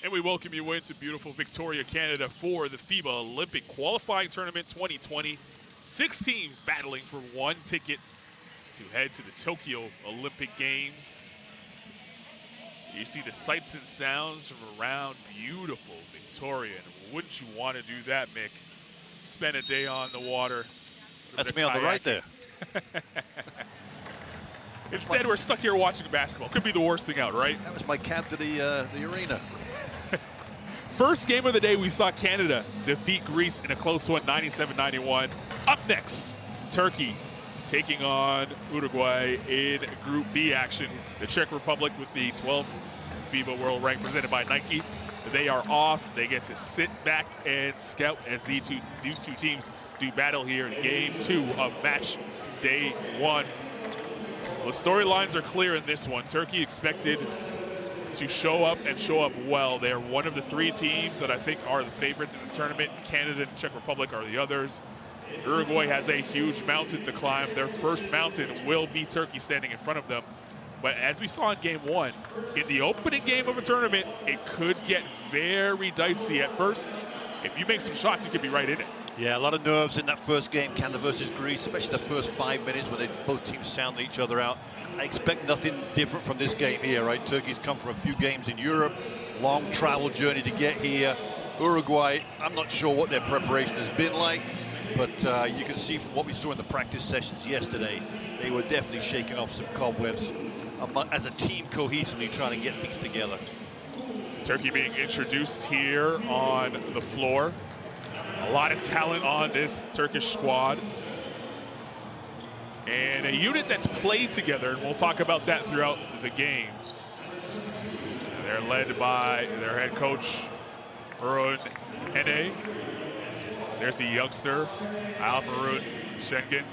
And we welcome you into beautiful Victoria, Canada for the FIBA Olympic Qualifying Tournament 2020. 6 teams battling for 1 ticket to head to the Tokyo Olympic Games. You see the sights and sounds from around beautiful Victoria. And wouldn't you want to do that, Mick? Spend a day on the water. That's me on the right there. Instead, we're stuck here watching basketball. Could be the worst thing out, right? That was my cab to the arena. First game of the day, we saw Canada defeat Greece in a close one, 97-91. Up next, Turkey taking on Uruguay in Group B action. The Czech Republic with the 12th FIBA World Rank presented by Nike. They are off. They get to sit back and scout as these two teams do battle here in Game 2 of match day 1. Well, the storylines are clear in this one. Turkey expected to show up and show up well. They are one of the 3 teams that I think are the favorites in this tournament. Canada and Czech Republic are the others. Uruguay has a huge mountain to climb. Their first mountain will be Turkey standing in front of them. But as we saw in Game 1, in the opening game of a tournament, it could get very dicey at first. If you make some shots, you could be right in it. Yeah, a lot of nerves in that first game, Canada versus Greece, especially the first 5 minutes where both teams sound each other out. I expect nothing different from this game here, right? Turkey's come from a few games in Europe, long travel journey to get here. Uruguay, I'm not sure what their preparation has been like, but you can see from what we saw in the practice sessions yesterday, they were definitely shaking off some cobwebs as a team cohesively trying to get things together. Turkey being introduced here on the floor. A lot of talent on this Turkish squad. And a unit that's played together, and we'll talk about that throughout the game. They're led by their head coach, Harun Ene. There's the youngster, Almirun Şengün.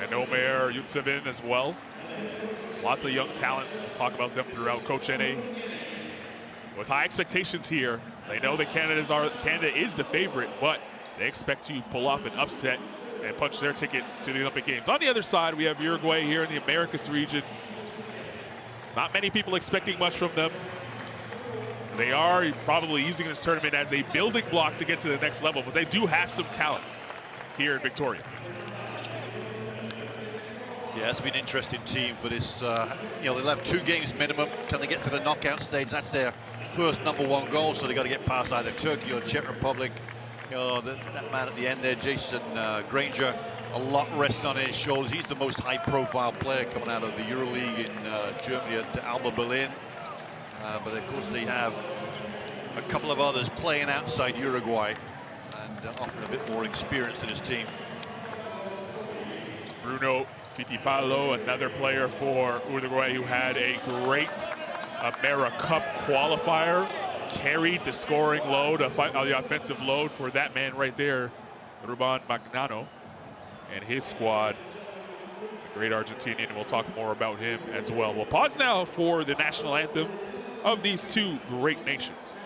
And Omer Yutsevin as well. Lots of young talent. We'll talk about them throughout. Coach Ene with high expectations here. They know that Canada is the favorite, but they expect to pull off an upset and punch their ticket to the Olympic Games. On the other side, we have Uruguay here in the Americas region. Not many people expecting much from them. They are probably using this tournament as a building block to get to the next level, but they do have some talent here in Victoria. Yeah, it's been an interesting team for this. They'll have 2 games minimum. Can they get to the knockout stage? That's their first #1 goal, so they got to get past either Turkey or Czech Republic. That man at the end there, Jason Granger, a lot resting on his shoulders. He's the most high-profile player coming out of the EuroLeague in Germany at Alba Berlin. But of course, they have a couple of others playing outside Uruguay and offering a bit more experience to this team. Bruno Fittipaldo, another player for Uruguay who had a great AmeriCup qualifier, carried the scoring load, the offensive load for that man right there, Ruben Magnano, and his squad. A great Argentinian, and we'll talk more about him as well. We'll pause now for the national anthem of these 2 great nations.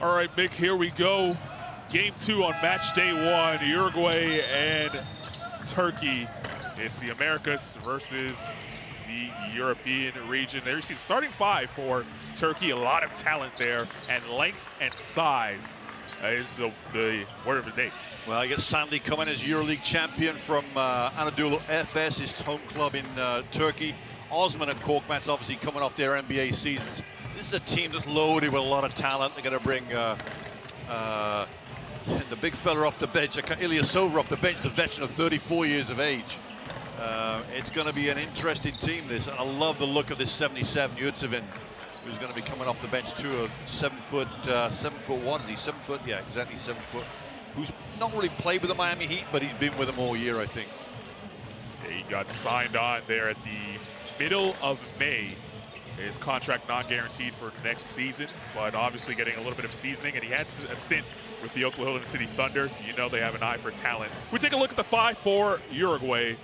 All right, Mick, here we go. Game 2 on match day 1, Uruguay and Turkey. It's the Americas versus the European region. There's the starting 5 for Turkey. A lot of talent there, and length and size is the word of the day. Well, I get Sandy coming as EuroLeague champion from Anadolu Efes, his home club in Turkey. Osman and Korkmaz obviously coming off their NBA seasons. This is a team that's loaded with a lot of talent. They're going to bring the big fella off the bench, Ilyasova off the bench, the veteran of 34 years of age. It's going to be an interesting team, this. I love the look of this 77, Yurtsevin, who's going to be coming off the bench too, a 7 foot, 7 foot 1, is he 7 foot? Yeah, exactly 7 foot. Who's not really played with the Miami Heat, but he's been with them all year, I think. Yeah, he got signed on there at the middle of May. His contract not guaranteed for next season, but obviously getting a little bit of seasoning, and he had a stint with the Oklahoma City Thunder. You know they have an eye for talent. We take a look at the 5 for Uruguay.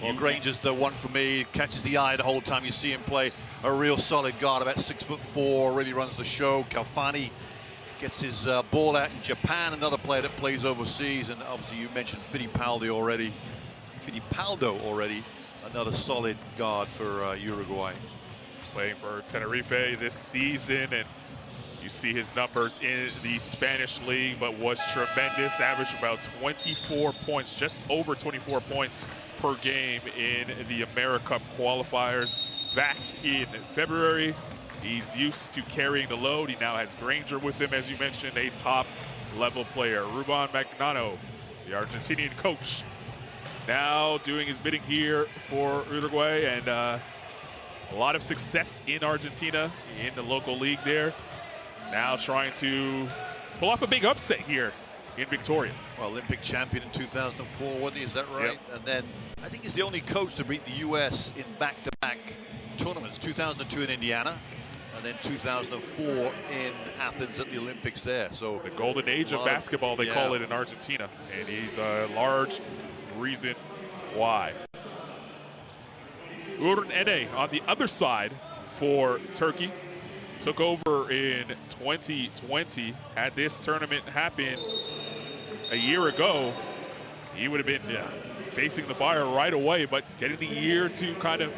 Well, Granger's the one for me. Catches the eye the whole time you see him play. A real solid guard, about 6'4", really runs the show. Kalfani gets his ball out in Japan, another player that plays overseas, and obviously you mentioned Fittipaldo already. Another solid guard for Uruguay. Playing for Tenerife this season, and you see his numbers in the Spanish league, but was tremendous. Averaged about 24 points, just over 24 points per game in the AmeriCup qualifiers back in February. He's used to carrying the load. He now has Granger with him, as you mentioned, a top-level player. Ruben Magnano, the Argentinian coach, now doing his bidding here for Uruguay, and a lot of success in Argentina in the local league there. Now trying to pull off a big upset here in Victoria. Well, Olympic champion in 2004, wasn't he? Is that right? Yep. And then I think he's the only coach to beat the U.S. in back-to-back tournaments. 2002 in Indiana, and then 2004 in Athens at the Olympics there. So the golden age of basketball, they call it in Argentina, and he's a large reason why. Uğur Ene on the other side for Turkey. Took over in 2020. Had this tournament happened a year ago, he would have been facing the fire right away, but getting the year to kind of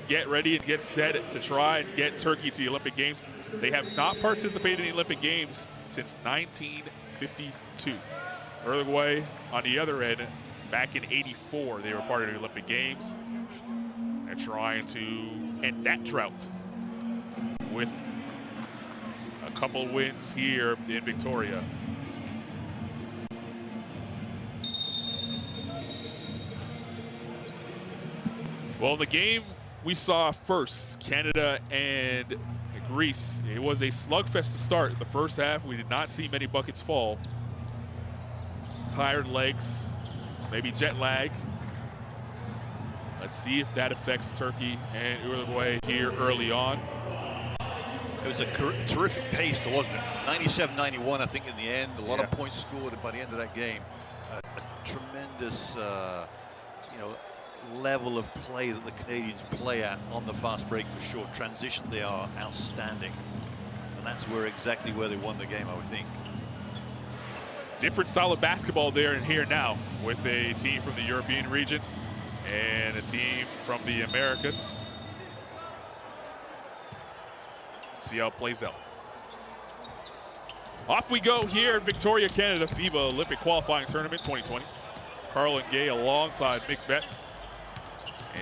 get ready and get set to try and get Turkey to the Olympic Games. They have not participated in the Olympic Games since 1952. Uruguay, on the other end, back in '84, they were part of the Olympic Games. They're trying to end that drought with a couple wins here in Victoria. Well, the game we saw first, Canada and Greece, it was a slugfest to start. The first half, we did not see many buckets fall. Tired legs, maybe jet lag. Let's see if that affects Turkey and Uruguay here early on. It was a terrific pace, though, wasn't it? 97-91, I think, in the end. A lot of points scored by the end of that game. A tremendous, level of play that the Canadians play at on the fast break for sure. Transition, they are outstanding. And that's exactly where they won the game, I would think. Different style of basketball there and here now, with a team from the European region and a team from the Americas. Let's see how it plays out. Off we go here in Victoria, Canada, FIBA Olympic Qualifying Tournament 2020. Carlin Gay alongside Mick Bett.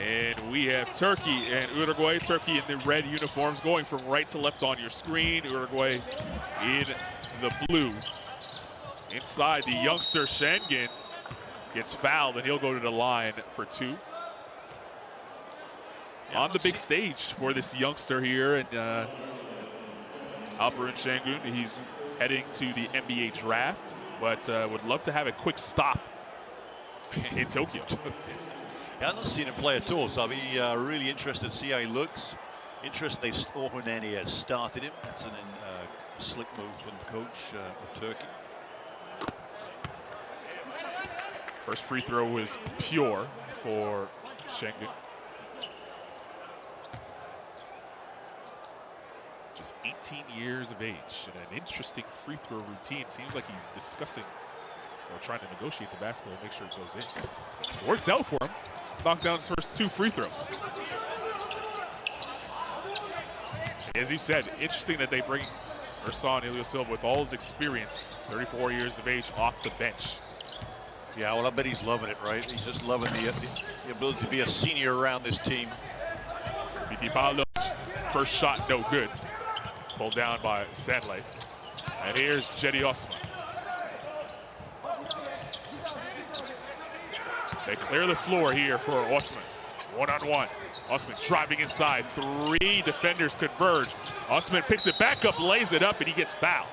And we have Turkey and Uruguay. Turkey in the red uniforms going from right to left on your screen. Uruguay in the blue. Inside, the youngster Schengen gets fouled, and he'll go to the line for 2. On the big stage for this youngster here, and Alperen Şengün, he's heading to the NBA draft, but would love to have a quick stop in Tokyo. Yeah, I've not seen him play at all, so I'll be really interested to see how he looks. Interesting, Orhun Ene has started him. That's a slick move from the coach of Turkey. First free throw was pure for Şengün. just 18 years of age, and an interesting free throw routine. Seems like he's discussing or trying to negotiate the basketball and make sure it goes in. Worked out for him. Knocked down his first 2 free throws. As you said, interesting that they bring Ersan Ilyasova with all his experience, 34 years of age, off the bench. Yeah, well, I bet he's loving it, right? He's just loving the ability to be a senior around this team. Fittipaldo's first shot, no good. Pulled down by Sanley. And here's Cedi Osman. They clear the floor here for Osman. One-on-one. Osman driving inside. 3 defenders converge. Osman picks it back up, lays it up, and he gets fouled.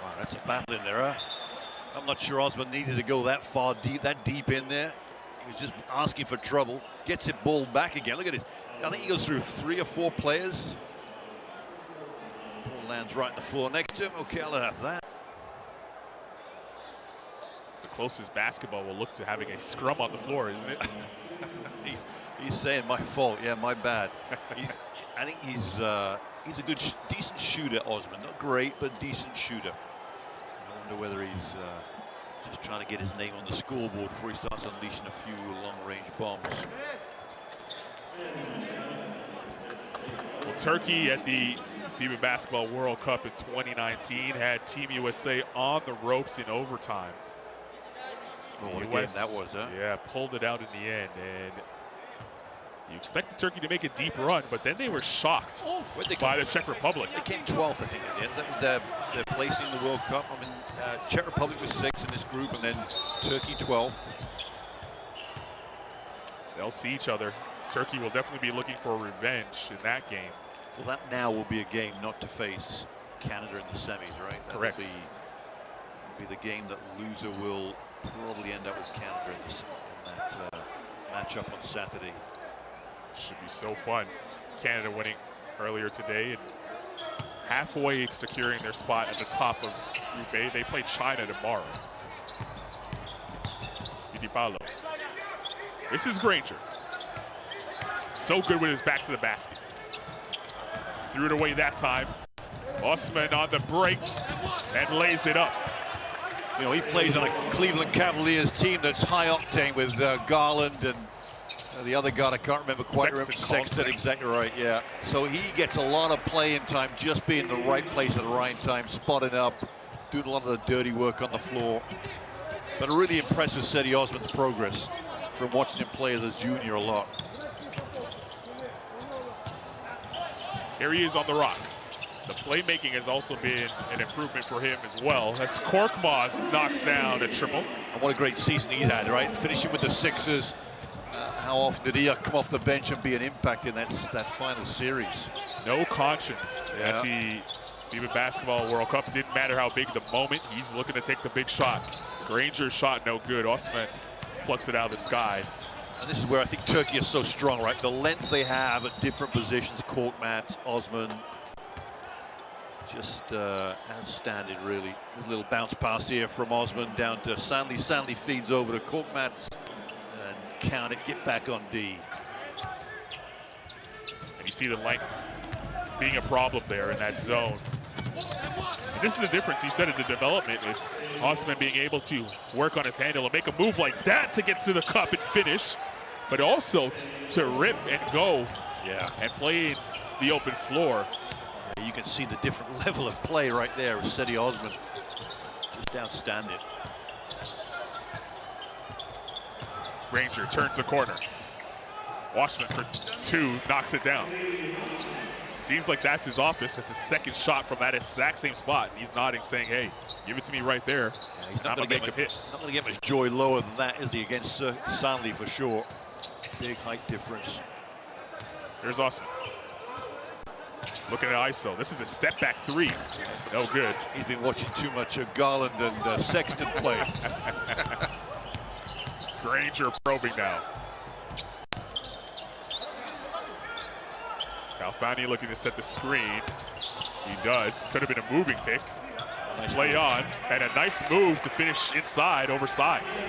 Wow, that's a battle in there, huh? I'm not sure Osman needed to go that far deep, in there. He was just asking for trouble. Gets it ball back again. Look at it. I think he goes through 3 or 4 players. Ball lands right on the floor next to him. Okay, I'll have that. It's the closest basketball will look to having a scrum on the floor, isn't it? He's saying my fault. Yeah, my bad. I think he's a good, decent shooter, Osman. Not great, but decent shooter. I wonder whether he's just trying to get his name on the scoreboard before he starts unleashing a few long-range bombs. Well, Turkey at the FIBA Basketball World Cup in 2019 had Team USA on the ropes in overtime. Oh, what a game that was, huh? Yeah, pulled it out in the end, and you expected Turkey to make a deep run, but then they were shocked by the Czech Republic. They came 12th, I think, at the end. That was their placing in the World Cup. I mean, Czech Republic was 6th in this group, and then Turkey 12th. They'll see each other. Turkey will definitely be looking for revenge in that game. Well, that now will be a game not to face Canada in the semis, right? That Correct. Will be the game that loser will probably end up with Canada in that matchup on Saturday. Should be so fun. Canada winning earlier today and halfway securing their spot at the top of Group A. They play China tomorrow. Fittipaldo. This is Granger. So good with his back to the basket. Threw it away that time. Osman on the break and lays it up. You know, he plays on a Cleveland Cavaliers team that's high octane with Garland and the other guy I can't remember quite. Sexton, exactly right, yeah. So he gets a lot of playing time, just being in the right place at the right time, spotting up, doing a lot of the dirty work on the floor. But really impressed with Cedi Osman's progress from watching him play as a junior a lot. Here he is on the rock. The playmaking has also been an improvement for him as well, as Korkmaz knocks down a triple. And what a great season he had, right? Finishing with the Sixers. How often did he come off the bench and be an impact in that final series? No conscience at the FIBA Basketball World Cup. Didn't matter how big the moment. He's looking to take the big shot. Granger's shot no good. Osman plucks it out of the sky. And this is where I think Turkey is so strong, right? The length they have at different positions, Korkmaz, Osman, just outstanding, really. A little bounce pass here from Osman down to Sanley. Sanley feeds over to Korkmaz and count it, get back on D. And you see the length being a problem there in that zone. And this is the difference, you said, in the development. It's Osman being able to work on his handle and make a move like that to get to the cup and finish, but also to rip and go and play in the open floor. You can see the different level of play right there with Cedi Osman. Just outstanding. Granger turns the corner. Washman for 2, knocks it down. Seems like that's his office. That's his second shot from that exact same spot. He's nodding, saying, hey, give it to me right there. Yeah, he's not going to make him hit. Not going to get much joy lower than that, is he, against Sanley for sure. Big height difference. Here's Osman. Looking at ISO. This is a step back 3. No good. He's been watching too much of Garland and Sexton play. Granger probing now. Galfani looking to set the screen. He does. Could have been a moving pick. Nice Play move. on. And a nice move to finish inside over sides.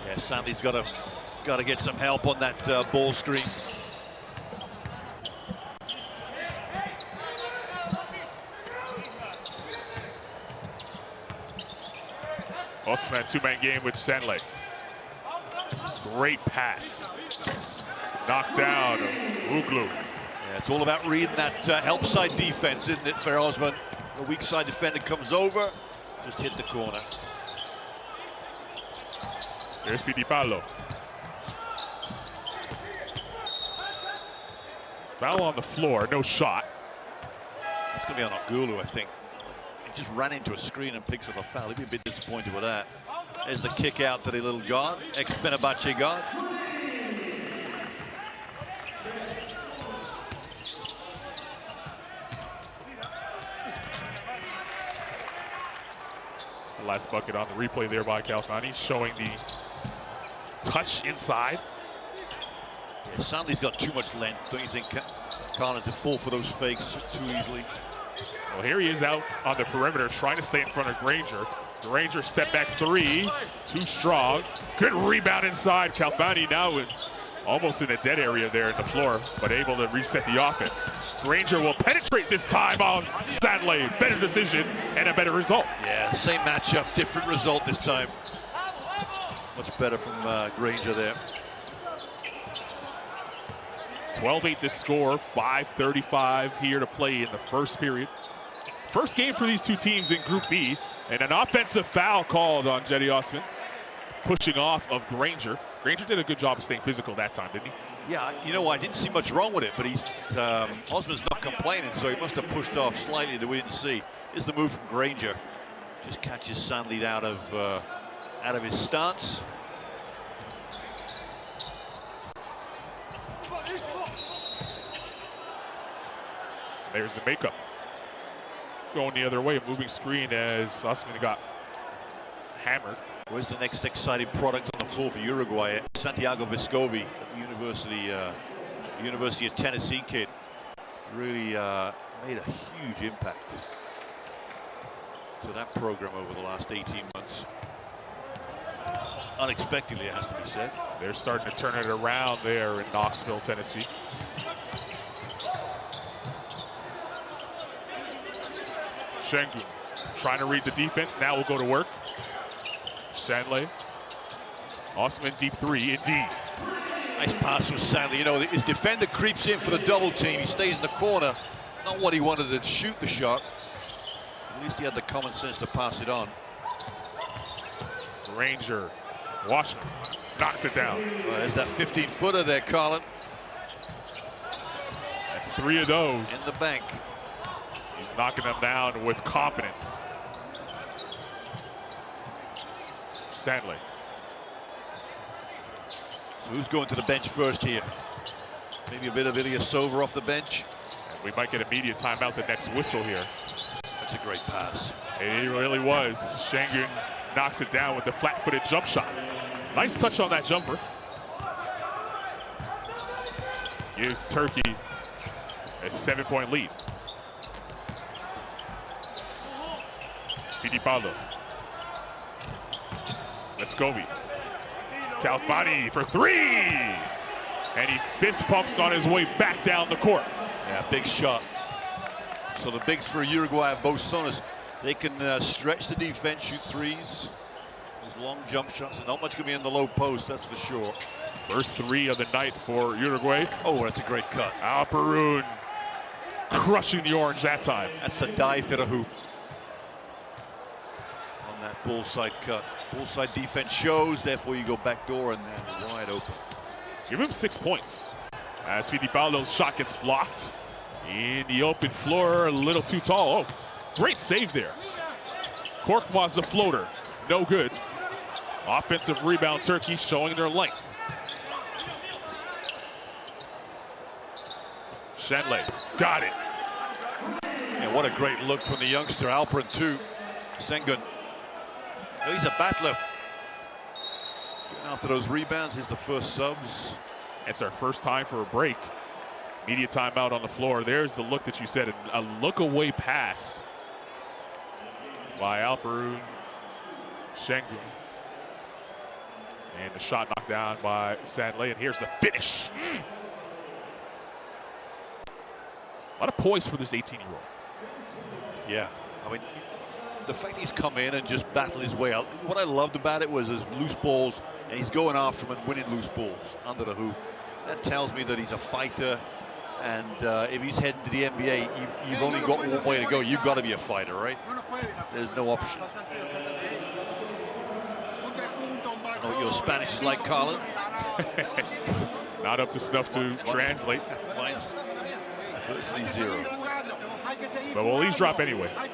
Yeah, Sanley's got to get some help on that ball screen. Osman two-man game with Sandley. Great pass. Knocked down Uglu. Yeah, it's all about reading that help side defense, isn't it, for Osman? The weak side defender comes over, just hit the corner. There's Fittipaldo. Foul on the floor, no shot. It's going to be on Uglu, I think. He just ran into a screen and picks up a foul. He'd be a bit disappointed with that. There's the kick out to the little guard, ex-Fenerbahce guard. The last bucket on the replay there by Khalfani, showing the touch inside. Yeah, Sandley's got too much length, don't you think, Carlin, to fall for those fakes too easily? Well, here he is out on the perimeter trying to stay in front of Granger. Granger step back three, too strong. Good rebound inside. Khalfani now almost in a dead area there in the floor, but able to reset the offense. Granger will penetrate this time on Sandley. Better decision and a better result. Yeah, same matchup, different result this time. Much better from Granger there. 12-8 to score, 5:35 here to play in the first period. First game for these two teams in Group B, and an offensive foul called on Cedi Osman, pushing off of Granger. Granger did a good job of staying physical that time, didn't he? Yeah, you know, I didn't see much wrong with it, but Osman's not complaining, so he must have pushed off slightly that we didn't see. Here's the move from Granger. Just catches Sandley out of his stance. There's the makeup. Going the other way, moving screen as Osman got hammered. Where's the next exciting product on the floor for Uruguay? Santiago Vescovi, the University of Tennessee kid. Really made a huge impact to that program over the last 18 months. Unexpectedly, it has to be said. They're starting to turn it around there in Knoxville, Tennessee. Sengun trying to read the defense. Now we'll go to work. Sandley. Osman deep three, indeed. Nice pass from Sandley. You know, his defender creeps in for the double team. He stays in the corner. Not what he wanted to shoot the shot. At least he had the common sense to pass it on. Granger. Washington knocks it down. Well, there's that 15-footer there, Carlin. That's three of those. In the bank. He's knocking them down with confidence. Sandley. So who's going to the bench first here? Maybe a bit of Ilyasova off the bench. And we might get immediate timeout the next whistle here. That's a great pass. It really was. Sengun knocks it down with the flat-footed jump shot. Nice touch on that jumper. Gives Turkey a 7-point lead. Fittipaldo. Vescovi. Khalfani for three! And he fist pumps on his way back down the court. Yeah, big shot. So the bigs for Uruguay have both zones. They can stretch the defense, shoot threes. Those long jump shots, and not much going to be in the low post, that's for sure. First three of the night for Uruguay. Oh, that's a great cut. Alperoun crushing the orange that time. That's the dive to the hoop. On that bullside cut. Bullside defense shows, therefore you go back door and then wide open. Give him 6 points. As Fittipaldo's shot gets blocked in the open floor, a little too tall. Oh, great save there. Korkmaz the floater, no good. Offensive rebound, Turkey showing their length. Shanley, got it. Yeah, what a great look from the youngster, Alperoun too. Sengun. Oh, he's a battler. Getting after those rebounds, he's the first subs. It's our first time for a break. Media timeout on the floor. There's the look that you said, a look away pass by Alperoun, Sengun. And the shot knocked down by Sandley, and here's the finish. A lot of poise for this 18-year-old. Yeah, I mean, the fact he's come in and just battled his way out. What I loved about it was his loose balls, and he's going after them and winning loose balls under the hoop. That tells me that he's a fighter, and if he's heading to the NBA, you've only got one way to go. You've got to be a fighter, right? There's no option. I know what your Spanish is like, Carlin. It's not up to snuff to translate. Mine's virtually 0. But we'll at least drop anyway. I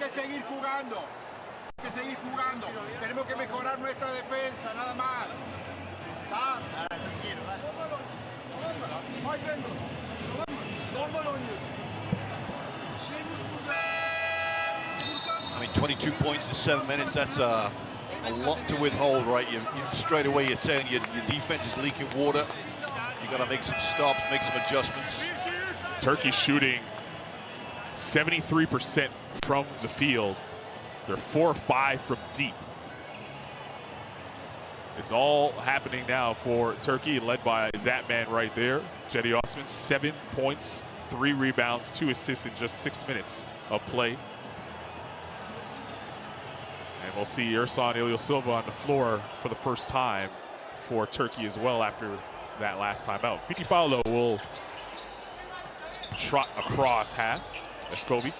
mean, 22 points in 7 minutes, that's a lot to withhold, right? You straight away, you're telling your defense is leaking water. You got to make some stops, make some adjustments. Turkey shooting 73% from the field. They're 4 or 5 from deep. It's all happening now for Turkey, led by that man right there, Cedi Osman. 7 points, 3 rebounds, 2 assists in just 6 minutes of play. And we'll see Ersan Ilyasova on the floor for the first time for Turkey as well after that last time out. Fittipaldo will trot across half. Vescovi.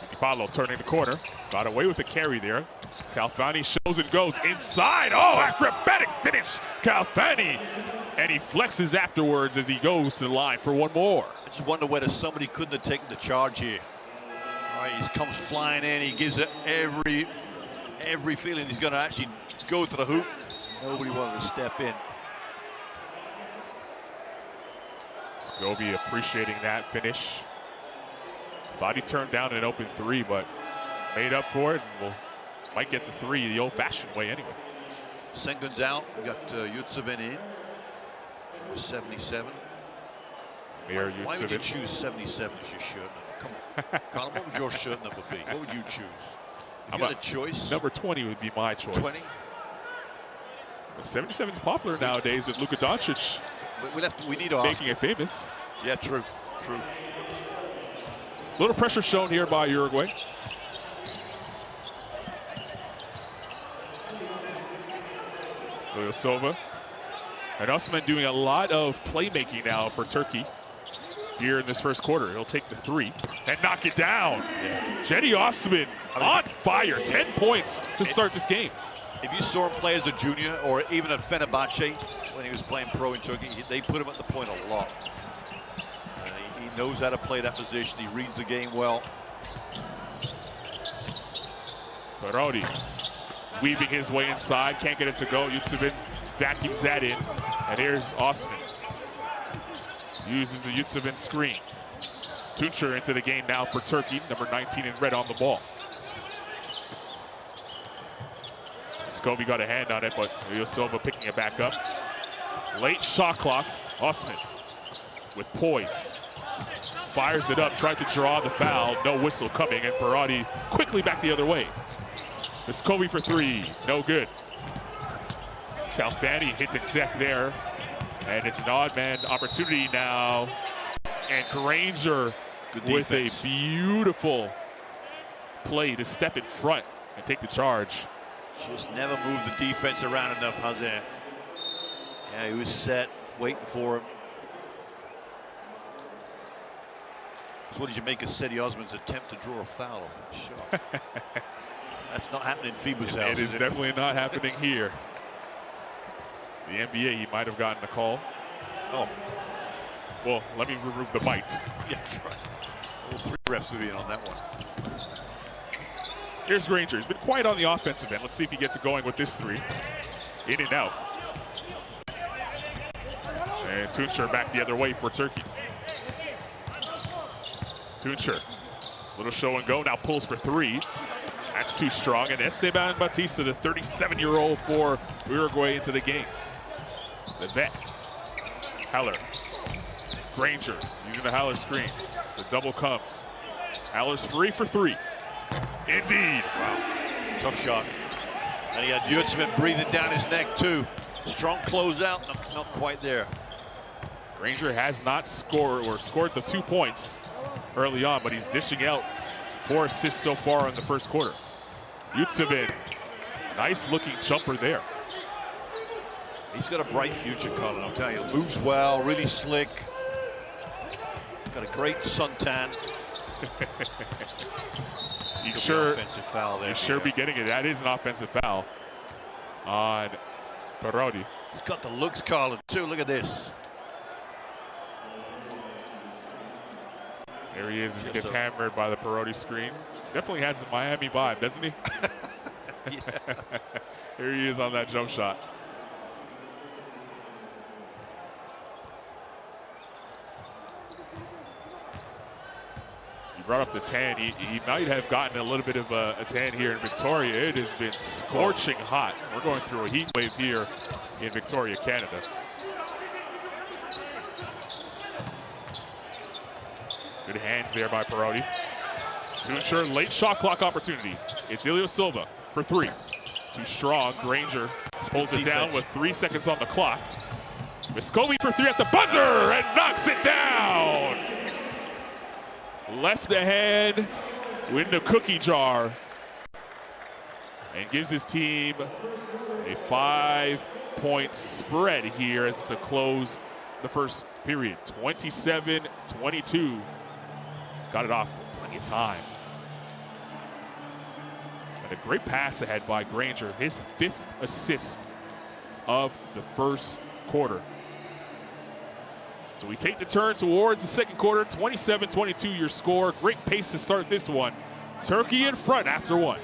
Fittipaldo turning the corner. Got away with the carry there. Khalfani shows and goes inside. Oh, acrobatic finish. Khalfani. And he flexes afterwards as he goes to the line for one more. I just wonder whether somebody couldn't have taken the charge here. All right, he comes flying in. He gives it every feeling he's going to actually go to the hoop. Nobody wanted to step in. Vescovi appreciating that finish. Thought he turned down an open 3, but made up for it. And might get the 3 the old-fashioned way anyway. Sengun's out. We got Yurtseven in. 77. Mir Why would you Yurtseven. choose 77 as your shirt number? Come on. Colin, what would your shirt number be? What would you choose? If you had a choice. Number 20 would be my choice. 20? 77's popular nowadays with Luka Doncic We need to ask. making it famous. Yeah, true. True. Little pressure shown here by Uruguay. Ilyasova. And Osman doing a lot of playmaking now for Turkey here in this first quarter. He'll take the 3 and knock it down. Yeah. Cedi Osman on fire. 10 points to start this game. If you saw him play as a junior or even at Fenerbahce when he was playing pro in Turkey, they put him at the point a lot. He knows how to play that position. He reads the game well. Parodi weaving his way inside. Can't get it to go. Yurtseven vacuums that in. And here's Osman. Uses the Yurtseven screen. Tuncer into the game now for Turkey. Number 19 in red on the ball. Vescovi got a hand on it, but Ilyasova picking it back up. Late shot clock. Osman with poise. Fires it up, tried to draw the foul. No whistle coming, and Parodi quickly back the other way. Vescovi for 3, no good. Khalfani hit the deck there, and it's an odd man opportunity now. And Granger with a beautiful play to step in front and take the charge. Just never moved the defense around enough, Hazer. Yeah, he was set, waiting for him. So what did you make of Cedi Osman's attempt to draw a foul off that shot? That's not happening in FIBA's house. It is definitely not happening here. The NBA, he might have gotten a call. Oh. Well, let me remove the bite. Yeah, that's right. Well, 3 refs would be in on that one. Here's Granger. He's been quiet on the offensive end. Let's see if he gets it going with this 3. In and out. And Tuncer back the other way for Turkey. Tuncer, little show and go, now pulls for 3. That's too strong, and Esteban Batista, the 37-year-old for Uruguay, into the game. The vet, Haller. Granger using the Haller screen. The double comes. Haller's free for 3. Indeed. Wow, tough shot. And he had Yurtseven breathing down his neck too. Strong closeout, not quite there. Granger has not scored the 2 points early on, but he's dishing out 4 assists so far in the first quarter. Yutsevin, nice looking jumper there. He's got a bright future, Colin, I'll tell you. Moves well, really slick. Got a great suntan. You sure, offensive foul there. you sure be getting it. That is an offensive foul on Parodi. He's got the looks, Colin, too. Look at this. There he is as he gets hammered by the Parodi screen. Definitely has the Miami vibe, doesn't he? Here he is on that jump shot. Brought up the tan. He might have gotten a little bit of a tan here in Victoria. It has been scorching hot. We're going through a heat wave here in Victoria, Canada. Good hands there by Parodi to ensure late shot clock opportunity. It's Ilyasova for three. Too strong. Granger pulls it down with 3 seconds on the clock. Vescovi for three at the buzzer and knocks it down. Left the hand in the cookie jar and gives his team a 5-point spread here as to close the first period. 27-22. Got it off with plenty of time. And a great pass ahead by Granger, his 5th assist of the first quarter. So we take the turn towards the second quarter. 27-22 your score. Great pace to start this one. Turkey in front after one.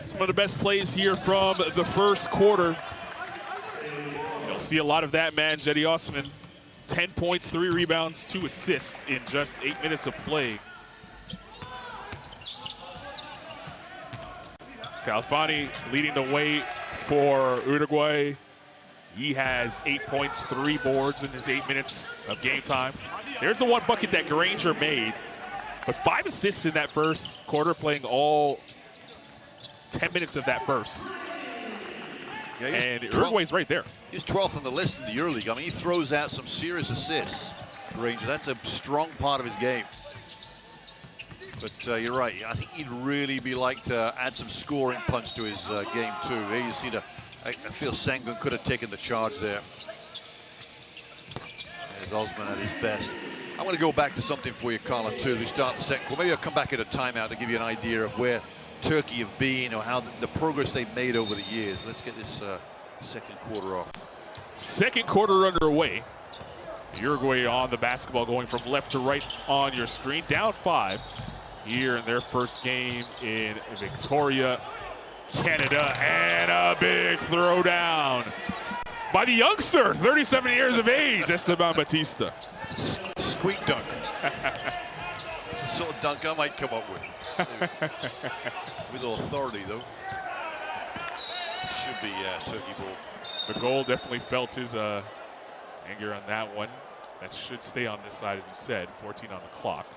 Some of the best plays here from the first quarter. You'll see a lot of that man, Cedi Osman. 10 points, 3 rebounds, 2 assists in just 8 minutes of play. Calfani leading the way for Uruguay. He has 8 points, 3 boards in his 8 minutes of game time. There's the one bucket that Granger made, but 5 assists in that first quarter, playing all 10 minutes of that first. Yeah, and Uruguay's right there. He's 12th on the list in the EuroLeague. I mean, he throws out some serious assists, Granger. That's a strong part of his game. But you're right. I think he'd really be like to add some scoring punch to his game, too. Here you see I feel Sengun could have taken the charge there. There's Osman at his best. I want to go back to something for you, Colin, too. We start the second quarter. Maybe I'll come back at a timeout to give you an idea of where Turkey have been or how the progress they've made over the years. Let's get this second quarter off. Second quarter underway. Uruguay on the basketball, going from left to right on your screen. Down 5 here in their first game in Victoria, Canada. And a big throwdown by the youngster, 37 years of age, Esteban Batista. It's a squeak dunk. It's the sort of dunk I might come up with. With authority, though. Should be Turkey ball. The goal definitely felt his anger on that one. That should stay on this side, as you said. 14 on the clock.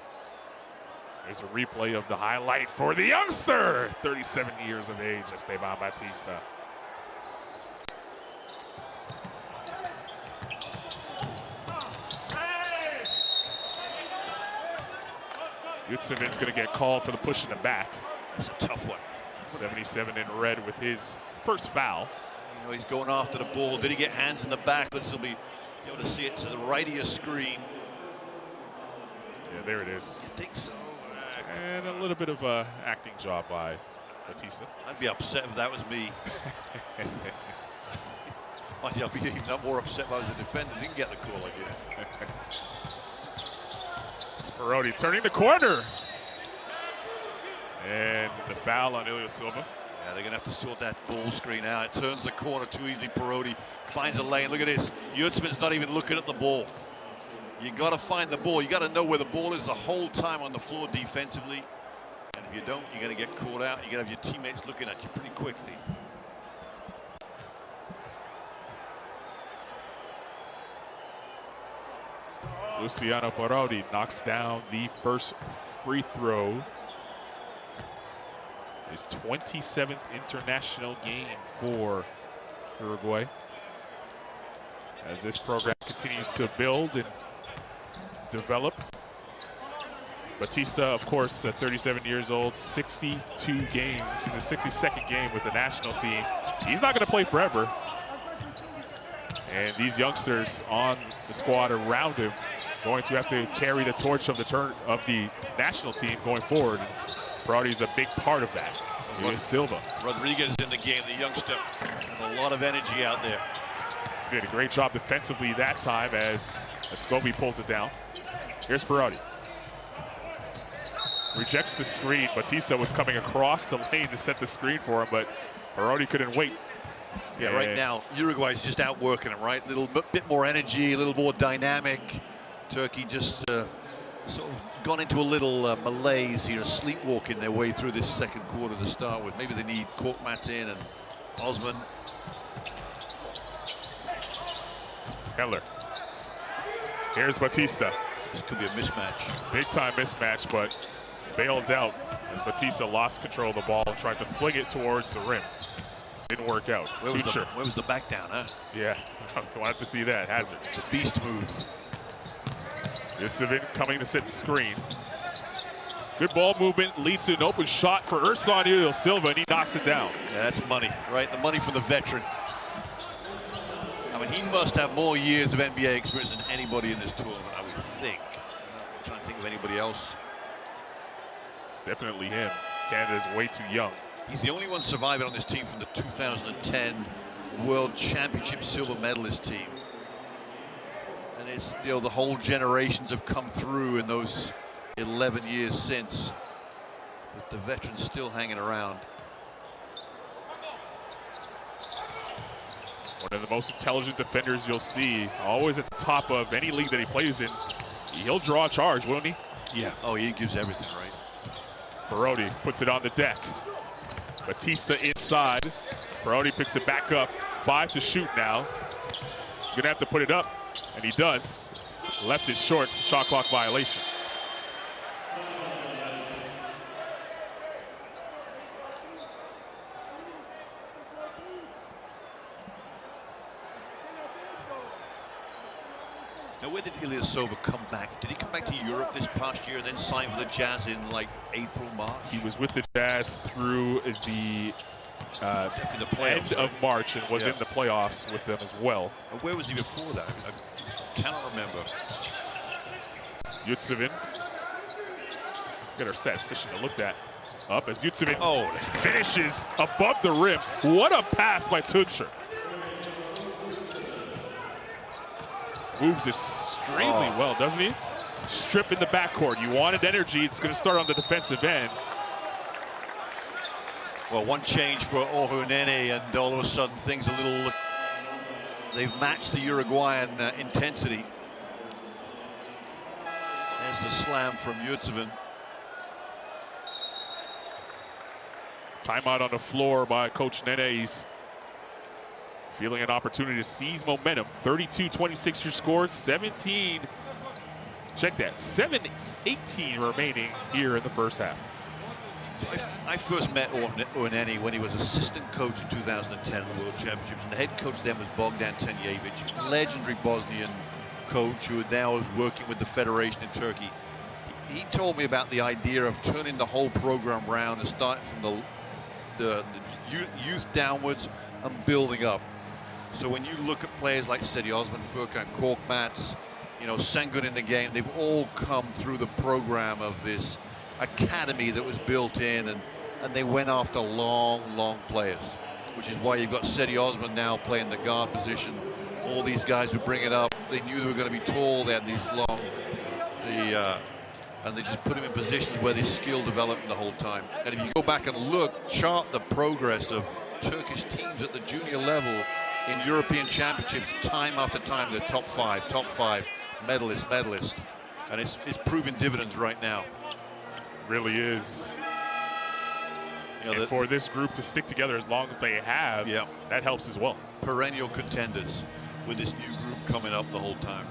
There's a replay of the highlight for the youngster, 37 years of age, Esteban Batista. Yutsevin's going to get called for the push in the back. That's a tough one. 77 in red with his first foul. You know, he's going after the ball. Did he get hands in the back? Let's be able to see it to the right of your screen. Yeah, there it is. You think so? And a little bit of a acting job by Batista. I'd be upset if that was me. I'd be even more upset if I was a defender. Didn't get the call, I guess. Parodi turning the corner. And the foul on Ilyasova. Yeah, they're going to have to sort that ball screen out. It turns the corner too easy. Parodi finds a lane. Look at this. Yurtsevin's not even looking at the ball. You got to find the ball. You got to know where the ball is the whole time on the floor defensively. And if you don't, you're going to get caught out. You're going to have your teammates looking at you pretty quickly. Luciano Parodi knocks down the first free throw. His 27th international game for Uruguay. As this program continues to build and develop. Batista, of course, 37 years old, 62 games. This is his 62nd game with the national team. He's not going to play forever. And these youngsters on the squad around him going to have to carry the torch of the national team going forward. Parodi's a big part of that. Here's Silva. Rodriguez in the game, the youngster, and a lot of energy out there. Did a great job defensively that time as Escobi pulls it down. Here's Parodi. Rejects the screen. Batista was coming across the lane to set the screen for him, but Parodi couldn't wait. Yeah, right now, Uruguay's just outworking him, right? A little bit more energy, a little more dynamic. Turkey just sort of gone into a little malaise here, sleepwalking their way through this second quarter to start with. Maybe they need Korkmaz in and Osman. Heller. Here's Batista. This could be a mismatch. Big time mismatch, but bailed out as Batista lost control of the ball and tried to fling it towards the rim. Didn't work out. Where was the back down, huh? Yeah, we'll have to see that. Hazard. The beast move. Yutsevin coming to set the screen. Good ball movement leads to an open shot for Ersan Ilie Silva, and he knocks it down. Yeah, that's money, right? The money for the veteran. I mean, he must have more years of NBA experience than anybody in this tournament, I would think. I'm trying to think of anybody else. It's definitely him. Canada's way too young. He's the only one surviving on this team from the 2010 World Championship silver medalist team. And it's, you know, the whole generations have come through in those 11 years since. But the veteran's still hanging around. One of the most intelligent defenders you'll see, always at the top of any league that he plays in. He'll draw a charge, won't he? Yeah. Oh, he gives everything, right? Parodi puts it on the deck. Batista inside. Parodi picks it back up. 5 to shoot now. He's going to have to put it up, and he does. Left it short, shot clock violation. Now, where did Ilyasova come back? Did he come back to Europe this past year and then sign for the Jazz in like April, March? He was with the Jazz through the playoffs, end of March and was in the playoffs with them as well. And where was he before that? I cannot remember. Yutsevin. Get our statistician to look that up as Yutsevin finishes above the rim. What a pass by Tuncer. Moves extremely well, doesn't he? Strip in the backcourt. You wanted energy. It's going to start on the defensive end. Well, one change for Ohunene, and all of a sudden things a little. They've matched the Uruguayan intensity. There's the slam from Yutsevin. Timeout on the floor by Coach Nene. He's feeling an opportunity to seize momentum. 32-26 your score, 17. Check that, 7:18 remaining here in the first half. So I first met Ohunene when he was assistant coach in 2010 at the World Championships, and the head coach then was Bogdan Tanjevic, legendary Bosnian coach who now is working with the federation in Turkey. He told me about the idea of turning the whole program around and starting from the youth downwards and building up. So when you look at players like Cedi Osman, Furkan Korkmaz, you know, Sengun in the game, they've all come through the program of this academy that was built in, and they went after long players, which is why you've got Cedi Osman now playing the guard position. All these guys who bring it up, they knew they were going to be tall, they had these long, and they just put them in positions where their skill developed the whole time. And if you go back and look, chart the progress of Turkish teams at the junior level in European championships, time after time, they're top five, medalist. And it's proving dividends right now. Really is. You know, And for this group to stick together as long as they have, yeah, that helps as well. Perennial contenders with this new group coming up the whole time.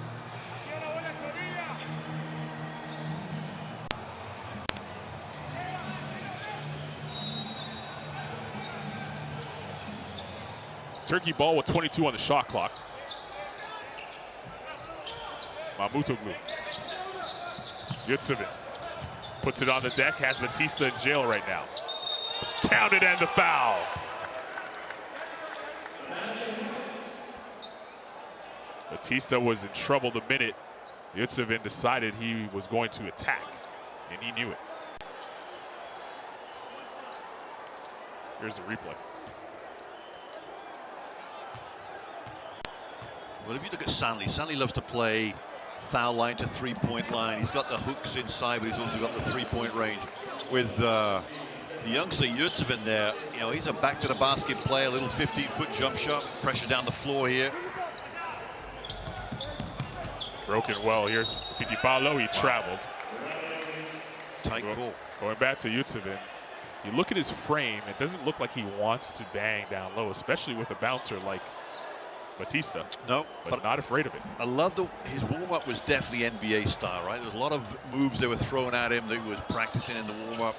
Turkey ball with 22 on the shot clock. Mahmutoglu. Yurtseven puts it on the deck, has Batista in jail right now. Counted and the foul. Batista was in trouble the minute Yurtseven decided he was going to attack, and he knew it. Here's the replay. Well, if you look at Sanli loves to play foul line to three-point line. He's got the hooks inside, but he's also got the three-point range. With the youngster Yurtseven there, you know, he's a back-to-the-basket player, a little 15-foot jump shot, pressure down the floor here. Broken well. Here's Fittipaldo. He traveled. Tight call. Going back to Yurtseven. You look at his frame, it doesn't look like he wants to bang down low, especially with a bouncer like Batista. No, but not afraid of it. I love his warm-up was definitely NBA style, right? There was a lot of moves that were thrown at him that he was practicing in the warm-up.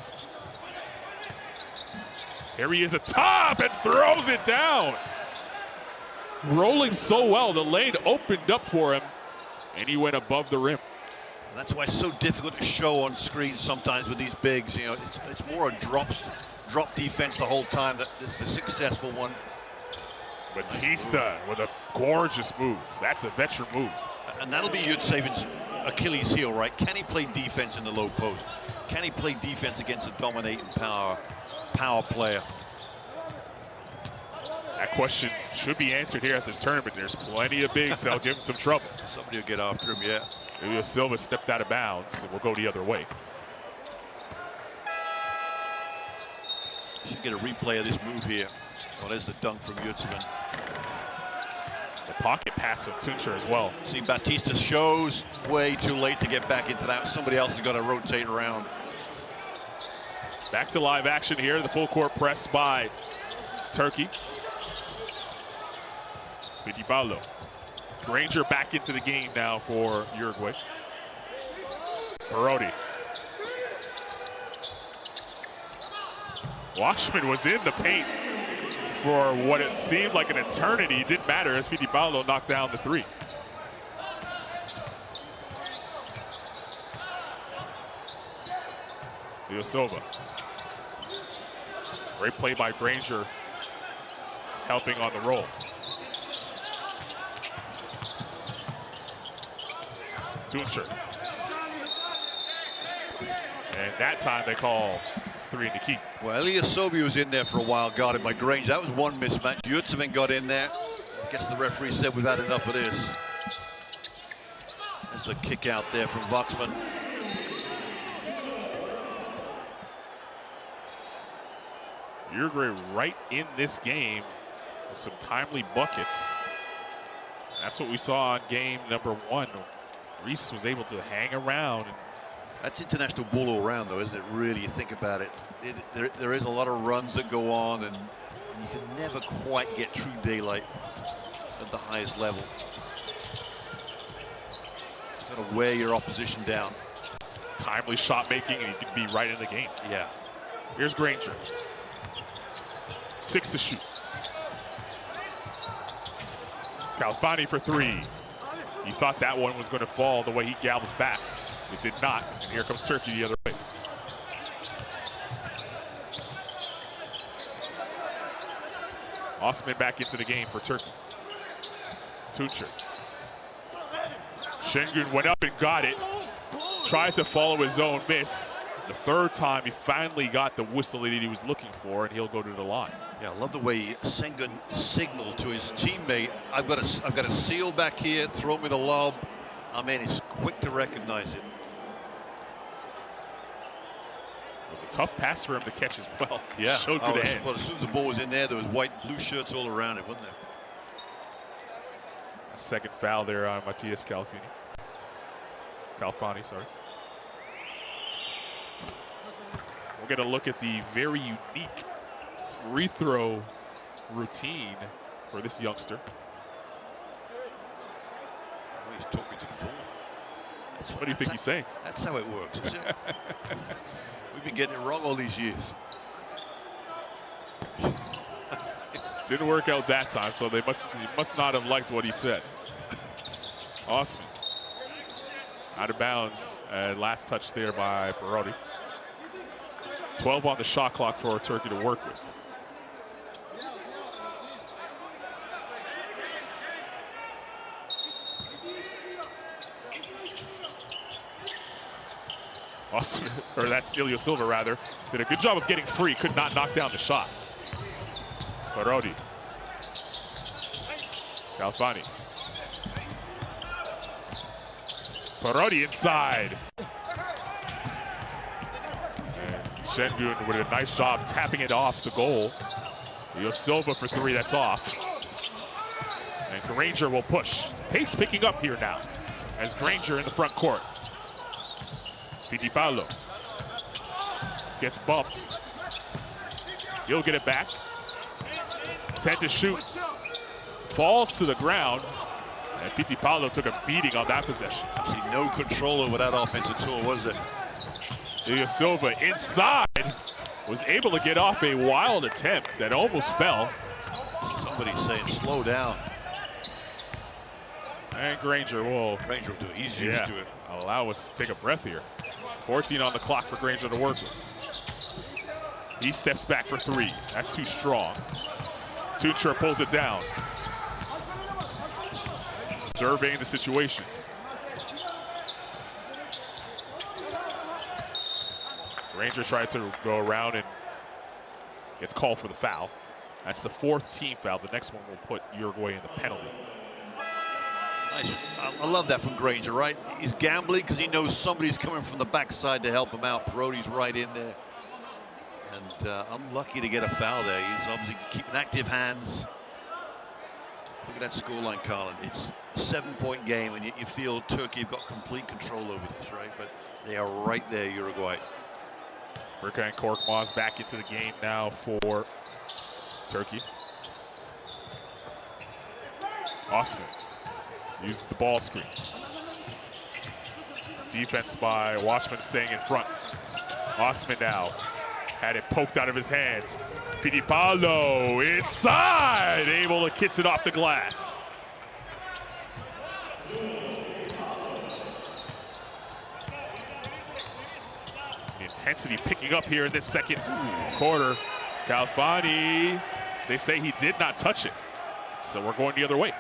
Here he is atop and throws it down. Rolling so well, the lane opened up for him, and he went above the rim. That's why it's so difficult to show on screen sometimes with these bigs. You know, it's more a drop defense the whole time. That's the successful one. Batista with a gorgeous move. That's a veteran move. And that'll be Yurtseven's Achilles heel, right? Can he play defense in the low post? Can he play defense against a dominating power player? That question should be answered here at this tournament. There's plenty of bigs that'll give him some trouble. Somebody will get after him, yeah. Julio Silva stepped out of bounds and will go the other way. Should get a replay of this move here. Oh, there's the dunk from Yurtseven. The pocket pass from Tuncher as well. See, Batista shows way too late to get back into that. Somebody else has got to rotate around. Back to live action here. The full court press by Turkey. Fittipaldo. Granger back into the game now for Uruguay. Parodi. Watchman was in the paint for what it seemed like an eternity. It didn't matter as Fittipaldo knocked down the three. Leo Silva. Great play by Granger, helping on the roll. Tuncher. And that time they call three in the key. Well, Ilyasova was in there for a while, guarded by Granger. That was one mismatch. Yurtseven got in there. I guess the referee said we've had enough of this. There's a kick out there from Waxman. Uruguay right in this game with some timely buckets. That's what we saw in game number one. Reese was able to hang around. That's international ball all around, though, isn't it? Really, you think about it. There is a lot of runs that go on, and you can never quite get true daylight at the highest level. Just got to wear your opposition down. Timely shot making, and you can be right in the game. Yeah. Here's Granger. 6 to shoot. Calfani for three. You thought that one was going to fall the way he galloped back. It did not, and here comes Turkey the other way. Osman back into the game for Turkey. Tuncher. Şengün went up and got it. Tried to follow his own miss. The third time he finally got the whistle that he was looking for, and he'll go to the line. Yeah, I love the way Şengün signaled to his teammate, I've got a seal back here, throw me the lob. I mean, he's quick to recognize it. It was a tough pass for him to catch as well. Yeah. Showed good hands. Well, as soon as the ball was in there was white, blue shirts all around it, wasn't there? Second foul there on Matias Calfini. Kalfani, sorry. We'll get a look at the very unique free throw routine for this youngster. Oh, he's talking to the ball. What do you think he's saying? That's how it works, is it? We've been getting it wrong all these years. Didn't work out that time, so he must not have liked what he said. Osman. Out of bounds. Last touch there by Perotti. 12 on the shot clock for Turkey to work with. Osman, or that's Ilyasova rather, did a good job of getting free, could not knock down the shot. Perotti. Kalfani. Perotti inside. And Şengün with a nice job tapping it off the goal. Ilyasova for three, that's off. And Granger will push. Pace picking up here now as Granger in the front court. Fittipaldo gets bumped. He'll get it back. 10 to shoot. Falls to the ground. And Fittipaldo took a beating on that possession. See, no control over that offense at all, was it? Ilyasova inside was able to get off a wild attempt that almost fell. Somebody's saying slow down. And Granger will. Granger will do it. He's used to it. Allow us to take a breath here. 14 on the clock for Granger to work with. He steps back for three. That's too strong. Tunçer pulls it down. Surveying the situation. Granger tried to go around and gets called for the foul. That's the fourth team foul. The next one will put Uruguay in the penalty. Nice. I love that from Granger, right? He's gambling because he knows somebody's coming from the backside to help him out. Perotti's right in there. And unlucky to get a foul there. He's obviously keeping active hands. Look at that scoreline, Carlin. It's a 7-point game, and you feel Turkey have got complete control over this, right? But they are right there, Uruguay. Furkan Korkmaz back into the game now for Turkey. Osman uses the ball screen. Defense by Watchman staying in front. Osman now had it poked out of his hands. Fittipaldo inside, able to kiss it off the glass. The intensity picking up here in this second quarter. Kalfani, they say he did not touch it. So we're going the other way.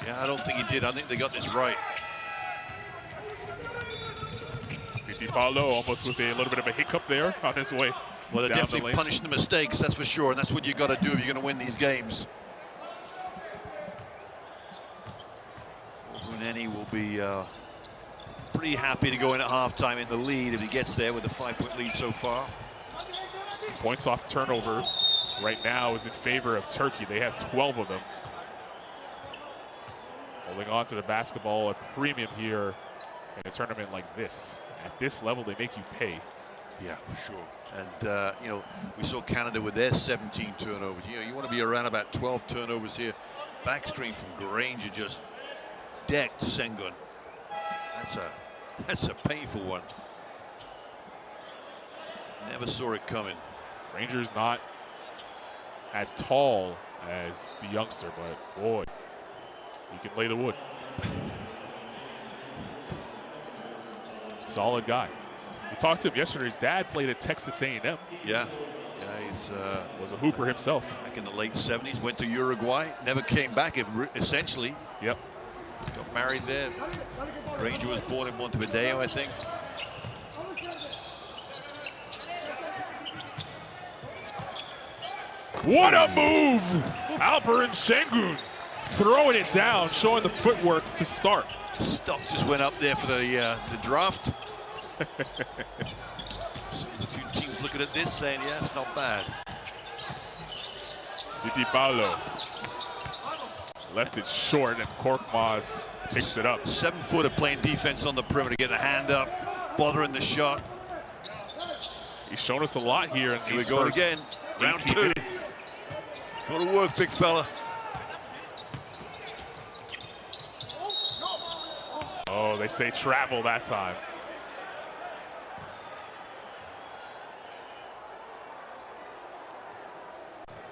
Yeah, I don't think he did. I think they got this right. Fittipaldo almost with a little bit of a hiccup there on his way. Well, they're definitely punishing the mistakes, that's for sure, and that's what you got to do if you're going to win these games. Bruneni will be pretty happy to go in at halftime in the lead if he gets there with a 5-point lead so far. Points off turnover right now is in favor of Turkey. They have 12 of them. Holding on to the basketball at premium here in a tournament like this. At this level, they make you pay. Yeah, for sure. And, you know, we saw Canada with their 17 turnovers. You know, you want to be around about 12 turnovers here. Backstream from Granger just decked Şengün. That's a painful one. Never saw it coming. Granger's not as tall as the youngster, but boy, he can lay the wood. Solid guy. We talked to him yesterday. His dad played at Texas A&M. Yeah, he's was a hooper himself. Back in the late 70s, went to Uruguay, never came back, essentially. Yep. Got married there. Granger was born in Montevideo, I think. What a move! Alperen Şengün throwing it down, showing the footwork to start. Stock just went up there for the draft. So a few teams looking at this saying, yeah, it's not bad. Fittipaldo left it short, and Korkmaz Picks it up. 7-footer playing defense on the perimeter, getting a hand up, bothering the shot. He's shown us a lot here in these Here we go first again. Round 18 2. minutes. Go to work, big fella. Oh, they say travel that time.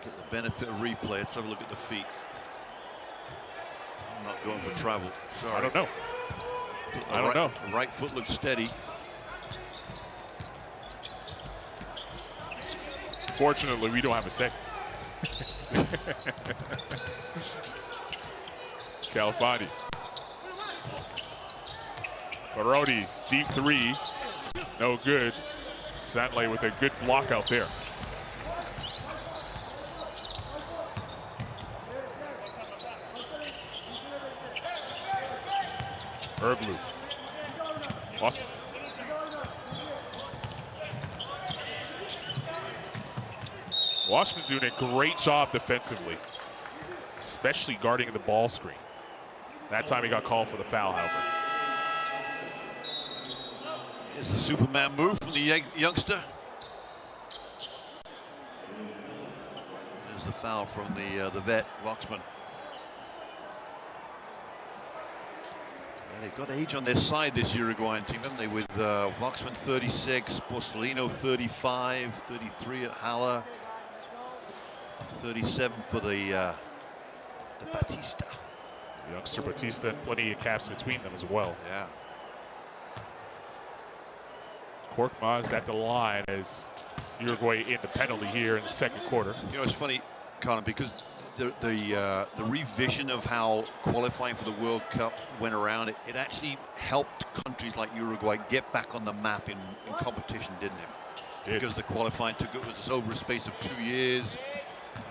Get the benefit of replay. Let's have a look at the feet. I'm not going for travel. Sorry. I don't know. I don't know. Right foot looks steady. Fortunately, we don't have a second. Califani. Barodi, deep three. No good. Santley with a good block out there. Erblou. Awesome. Washman doing a great job defensively, especially guarding the ball screen. That time he got called for the foul, however. Here's the Superman move from the youngster. There's the foul from the vet, Voxman. They've got age on their side, this Uruguayan team, haven't they? With Voxman 36, Borsellino 35, 33 at Haller, 37 for the Batista. Youngster Batista and plenty of caps between them as well. Yeah. Korkmaz at the line as Uruguay in the penalty here in the second quarter. You know, it's funny, Connor, because the revision of how qualifying for the World Cup went around, it actually helped countries like Uruguay get back on the map in competition, didn't it? Because the qualifying took it was over a space of 2 years,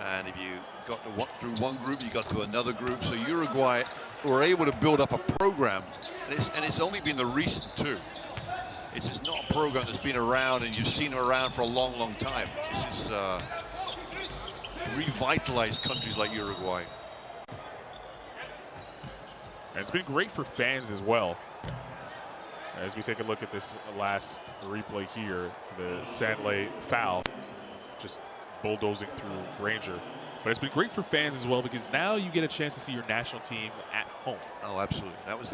and if you got through one group, you got to another group. So Uruguay were able to build up a program, and it's only been the recent two. It's just not a program that's been around and you've seen it around for a long, long time. This is revitalized countries like Uruguay. And it's been great for fans as well. As we take a look at this last replay here, the Santley foul, just bulldozing through Granger. But it's been great for fans as well because now you get a chance to see your national team at home. Oh, absolutely. That was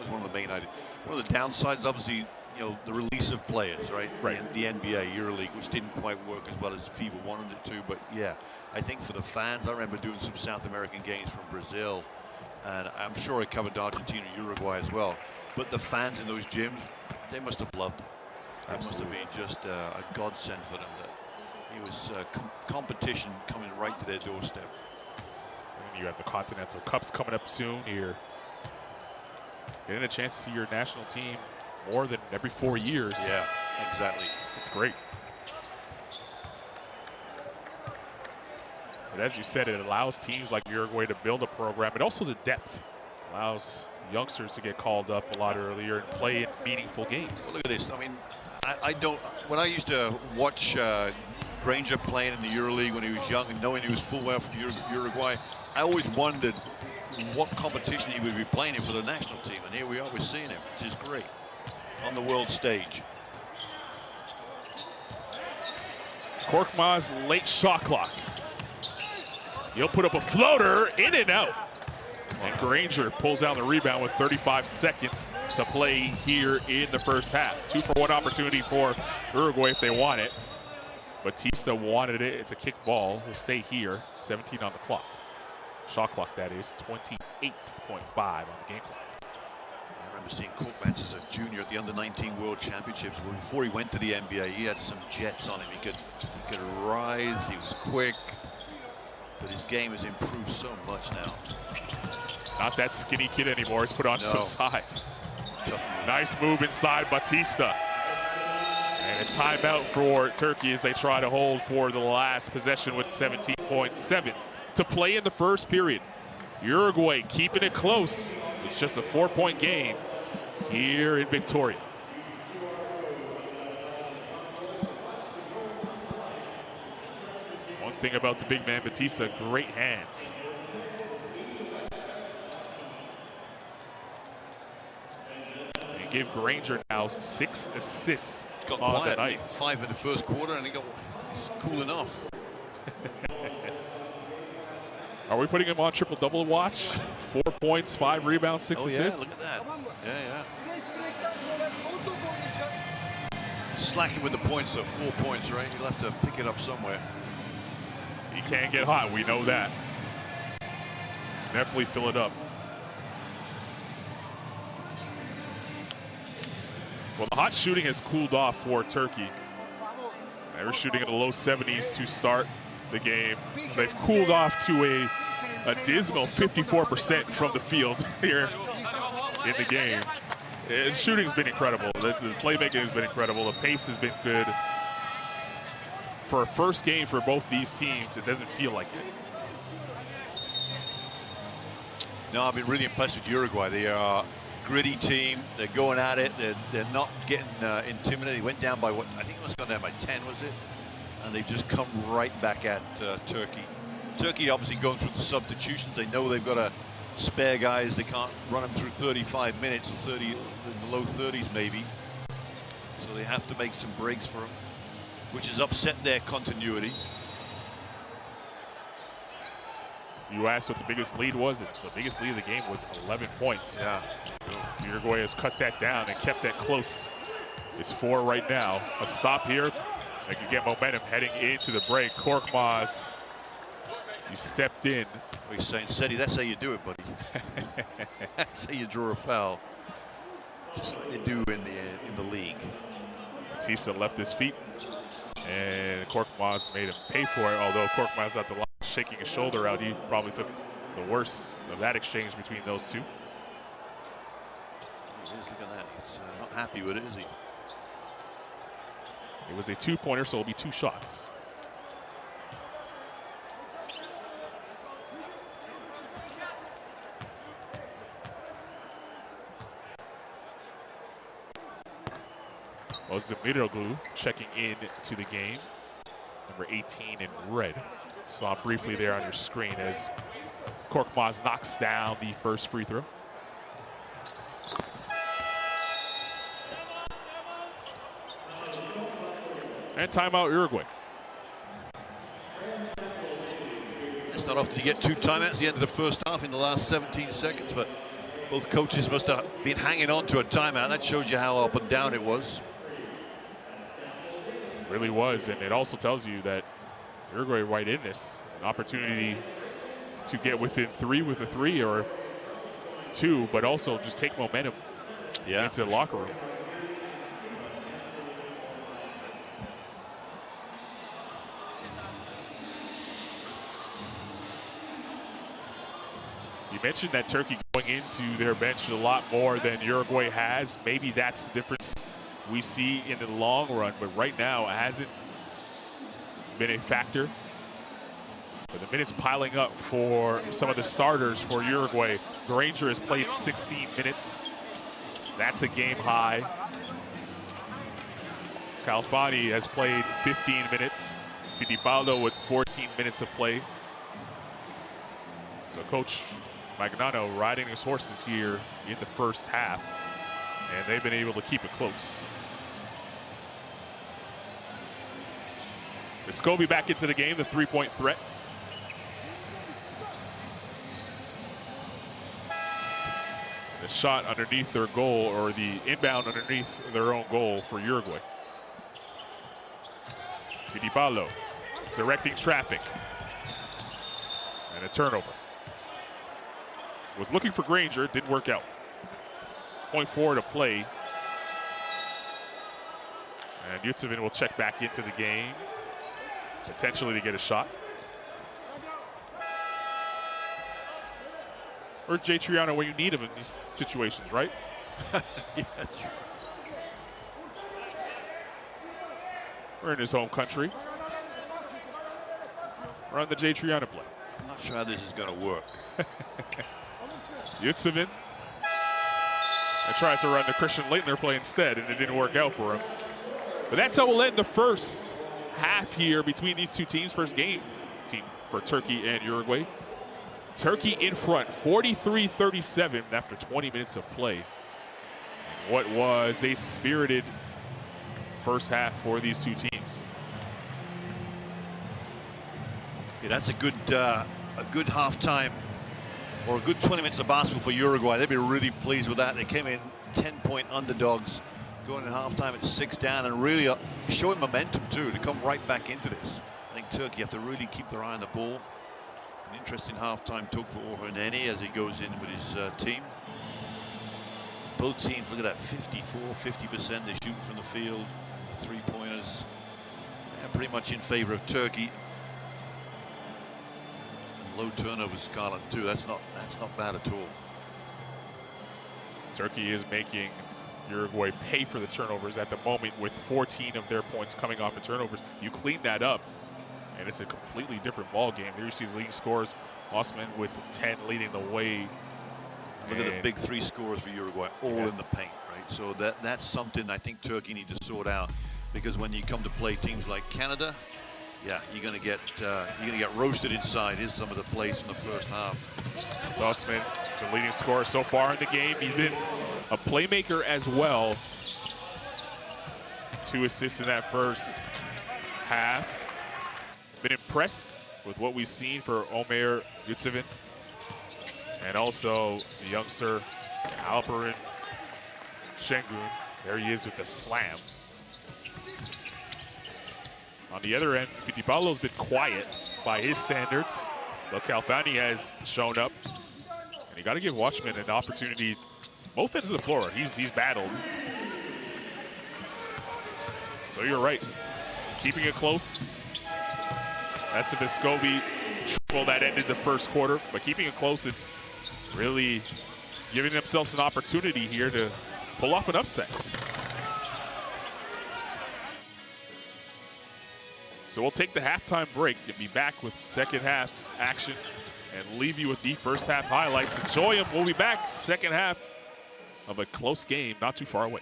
one of the main ideas. One of the downsides, obviously, you know, the release of players, right? Right. The NBA, EuroLeague, which didn't quite work as well as FIBA wanted it to. But yeah, I think for the fans, I remember doing some South American games from Brazil, and I'm sure I covered Argentina, Uruguay as well. But the fans in those gyms, they must have loved it. It must have been just a godsend for them. That it was competition coming right to their doorstep. And you have the Continental Cups coming up soon here. Getting a chance to see your national team more than every 4 years. Yeah, exactly. It's great. But as you said, it allows teams like Uruguay to build a program, but also the depth. Allows youngsters to get called up a lot earlier and play in meaningful games. Well, look at this. I mean, I don't. When I used to watch Granger playing in the EuroLeague when he was young and knowing he was full well for Uruguay, I always wondered what competition he would be playing in for the national team. And here we are, we're seeing him, which is great, on the world stage. Korkmaz late shot clock. He'll put up a floater, in and out. And Granger pulls down the rebound with 35 seconds to play here in the first half. 2-for-1 opportunity for Uruguay if they want it. Batista wanted it. It's a kick ball. We'll stay here. 17 on the clock. Shot clock, that is. 28.5 on the game clock. I remember seeing Korkmaz as a junior at the Under-19 World Championships. But before he went to the NBA, he had some jets on him. He could rise. He was quick. But his game has improved so much now. Not that skinny kid anymore. He's put on some size. Nice move inside Batista. And a timeout for Turkey as they try to hold for the last possession with 17.7 to play in the first period. Uruguay keeping it close. It's just a 4-point game here in Victoria. One thing about the big man Batista, great hands. and gave Granger now 6 assists Got on quiet, the night. 5 in the first quarter, and he's cool enough. Are we putting him on triple-double watch? 4 points, 5 rebounds, 6 assists. Look at that. Yeah. Slacking with the points, though. 4 points, right? He'll have to pick it up somewhere. He can't get hot, we know that. Definitely fill it up. Well, the hot shooting has cooled off for Turkey. They were shooting in the low 70s to start the game. They've cooled off to a dismal 54% from the field here in the game. Shooting's been incredible. The playmaking has been incredible. The pace has been good. For a first game for both these teams, it doesn't feel like it. No, I've been really impressed with Uruguay. They are a gritty team. They're going at it. They're not getting intimidated. They went down by what? I think it was gone down by 10, was it? And they've just come right back at Turkey. Turkey obviously going through the substitutions. They know they've got to spare guys. They can't run them through 35 minutes or 30, in the low 30s maybe. So they have to make some breaks for them, which has upset their continuity. You asked what the biggest lead was. The biggest lead of the game was 11 points. Yeah. Uruguay has cut that down and kept that close. It's 4 right now. A stop here. They can get momentum heading into the break. Korkmaz, he stepped in. What are you saying, Seti? That's how you do it, buddy. That's how you draw a foul. Just like they do in the league. Batista left his feet, and Korkmaz made him pay for it. Although Korkmaz at the line shaking his shoulder out, he probably took the worst of that exchange between those two. Look at that. He's not happy with it, is he? It was a 2-pointer, so it'll be 2 shots. Well, Zemiroglou checking in to the game. Number 18 in red. Saw briefly there on your screen as Korkmaz knocks down the first free throw. And timeout Uruguay. It's not often you get 2 timeouts at the end of the first half in the last 17 seconds, but both coaches must have been hanging on to a timeout. That shows you how up and down it was. It really was, and it also tells you that Uruguay right in this. An opportunity to get within 3 with a 3 or 2, but also just take momentum into the locker room. You mentioned that Turkey going into their bench a lot more than Uruguay has. Maybe that's the difference we see in the long run, but right now it hasn't been a factor. But the minutes piling up for some of the starters for Uruguay. Granger has played 16 minutes. That's a game high. Calfani has played 15 minutes. Fittipaldo with 14 minutes of play. So Coach Magnano riding his horses here in the first half, and they've been able to keep it close. Vescovi back into the game, the 3-point threat. The shot underneath their goal, or the inbound underneath their own goal for Uruguay. Fittipaldo directing traffic. And a turnover. Was looking for Granger, didn't work out. 0.4 to play. And Yurtseven will check back into the game, potentially to get a shot. Or Jay Triano when you need him in these situations, right? Yeah, that's true. We're in his home country. Run the Jay Triano play. I'm not sure how this is going to work. Yurtseven. I tried to run the Christian Leitner play instead, and it didn't work out for him. But that's how we'll end the first half here between these two teams. First game team for Turkey and Uruguay. Turkey in front, 43-37 after 20 minutes of play. And what was a spirited first half for these two teams. Yeah, that's a good halftime, or a good 20 minutes of basketball for Uruguay. They'd be really pleased with that. They came in 10-point underdogs, going in halftime at 6 down, and really showing momentum too to come right back into this. I think Turkey have to really keep their eye on the ball. An interesting halftime talk for Orhan Eni as he goes in with his team. Both teams, look at that, 50% they're shooting from the field, 3-pointers. They're pretty much in favor of Turkey. And low turnovers, Scarlett, too. That's not bad at all. Turkey is making Uruguay pay for the turnovers at the moment, with 14 of their points coming off of turnovers. You clean that up, and it's a completely different ball game. There you see the leading scores. Osman with 10 leading the way. Look at the big 3 scores for Uruguay, all in the paint, right? So that's something I think Turkey need to sort out, because when you come to play teams like Canada, yeah, you're gonna get roasted inside. Here's some of the plays in the first half. It's Osman, the leading scorer so far in the game. He's been a playmaker as well. 2 assists in that first half. Been impressed with what we've seen for Omer Yurtseven, and also the youngster Alperen Şengün. There he is with the slam. On the other end, Fittipaldo's been quiet by his standards. But Khalfani has shown up, and you got to give Watchman an opportunity. Both ends of the floor, he's battled. So you're right, keeping it close. That's the Vescovi trouble that ended the first quarter, but keeping it close and really giving themselves an opportunity here to pull off an upset. So we'll take the halftime break and be back with second half action and leave you with the first half highlights. Enjoy them. We'll be back second half of a close game not too far away.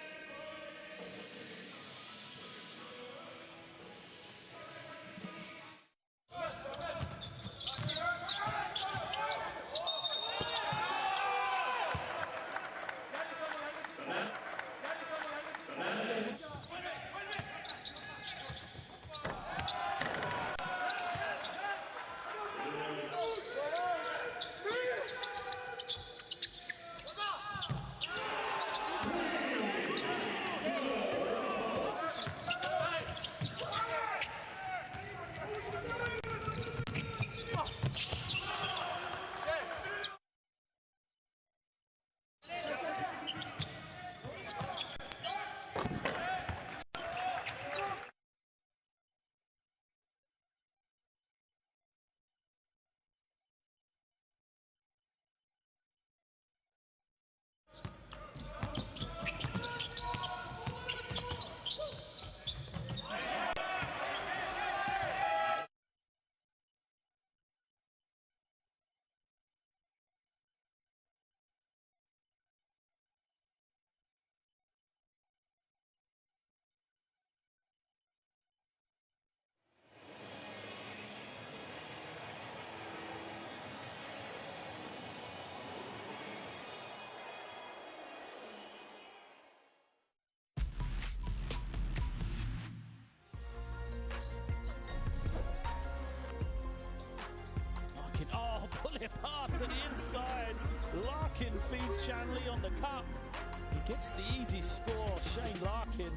Pass to the inside. Larkin feeds Shanley on the cut. He gets the easy score. Shane Larkin.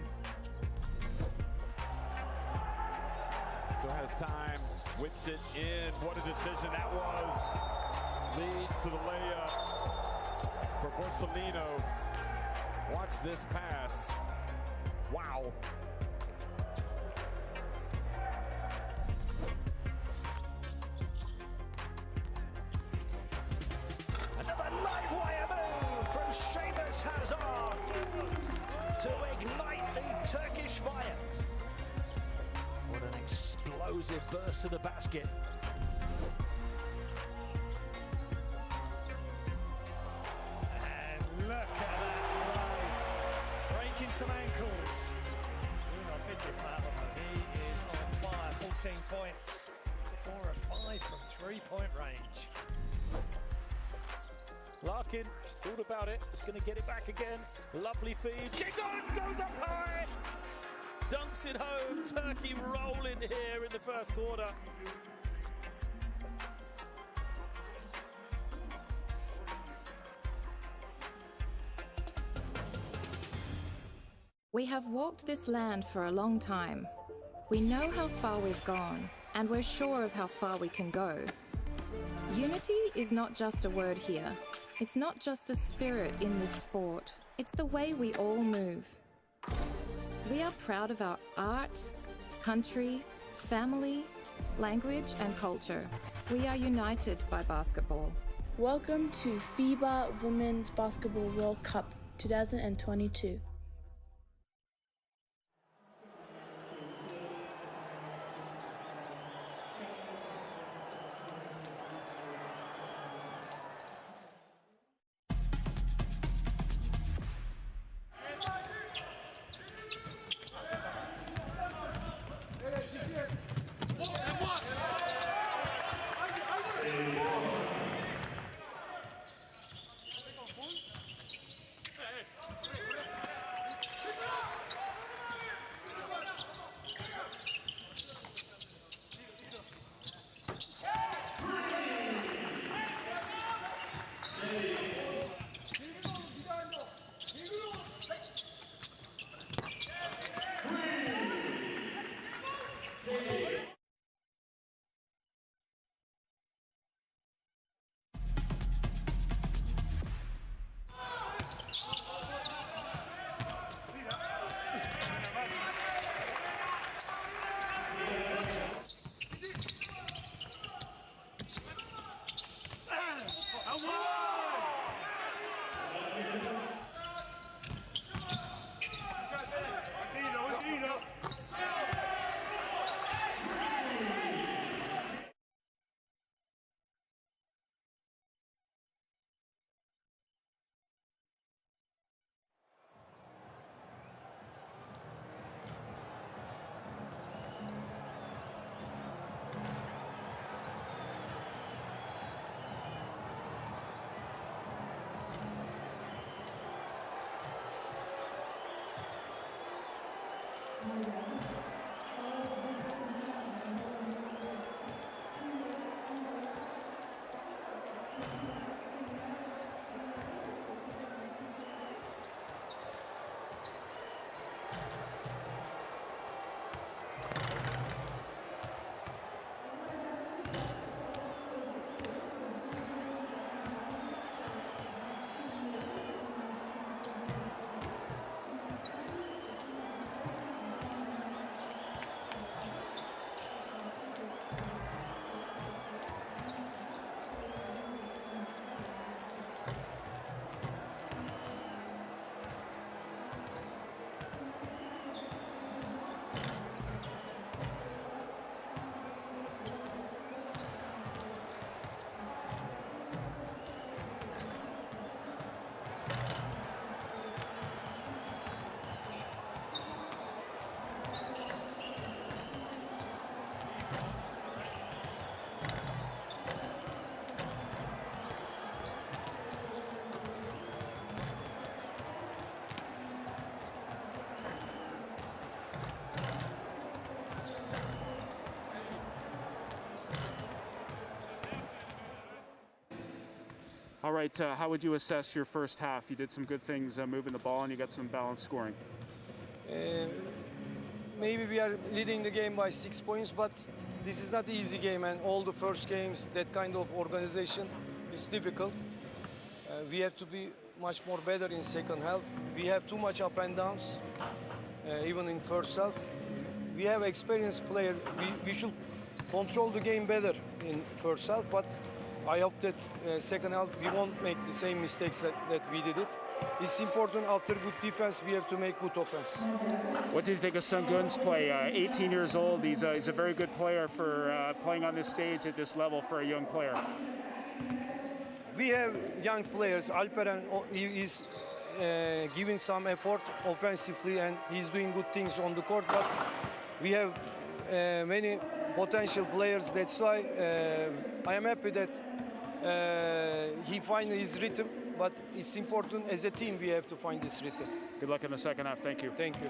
Still has time. Whips it in. What a decision that was. Leads to the layup for Borsellino. Watch this pass. Wow. Seamus Hazard to ignite the Turkish fire. What an explosive burst to the basket. And look at that play. Breaking some ankles. Bruno Fittipaldo, he is on fire. 14 points. 4 of 5 from 3-point range. Larkin Thought about it. It's going to get it back again. Lovely feed. Chingon goes up high. Dunks it home. Turkey rolling here in the first quarter. We have walked this land for a long time. We know how far we've gone, and we're sure of how far we can go. Unity is not just a word here. It's not just a spirit in this sport. It's the way we all move. We are proud of our art, country, family, language, and culture. We are united by basketball. Welcome to FIBA Women's Basketball World Cup 2022. All right, how would you assess your first half? You did some good things moving the ball, and you got some balanced scoring. Maybe we are leading the game by 6 points, but this is not an easy game, and all the first games, that kind of organization is difficult. We have to be much more better in second half. We have too much up and downs, even in first half. We have experienced players. We should control the game better in first half, but I hope that second half we won't make the same mistakes that we did it. It's important after good defense, we have to make good offense. What do you think of Sungun's play? 18 years old, he's a very good player for playing on this stage at this level for a young player. We have young players. Alperen is giving some effort offensively and he's doing good things on the court, but we have many potential players. That's why I am happy that he find his rhythm, but it's important as a team we have to find this rhythm. Good luck in the second half. Thank you. Thank you.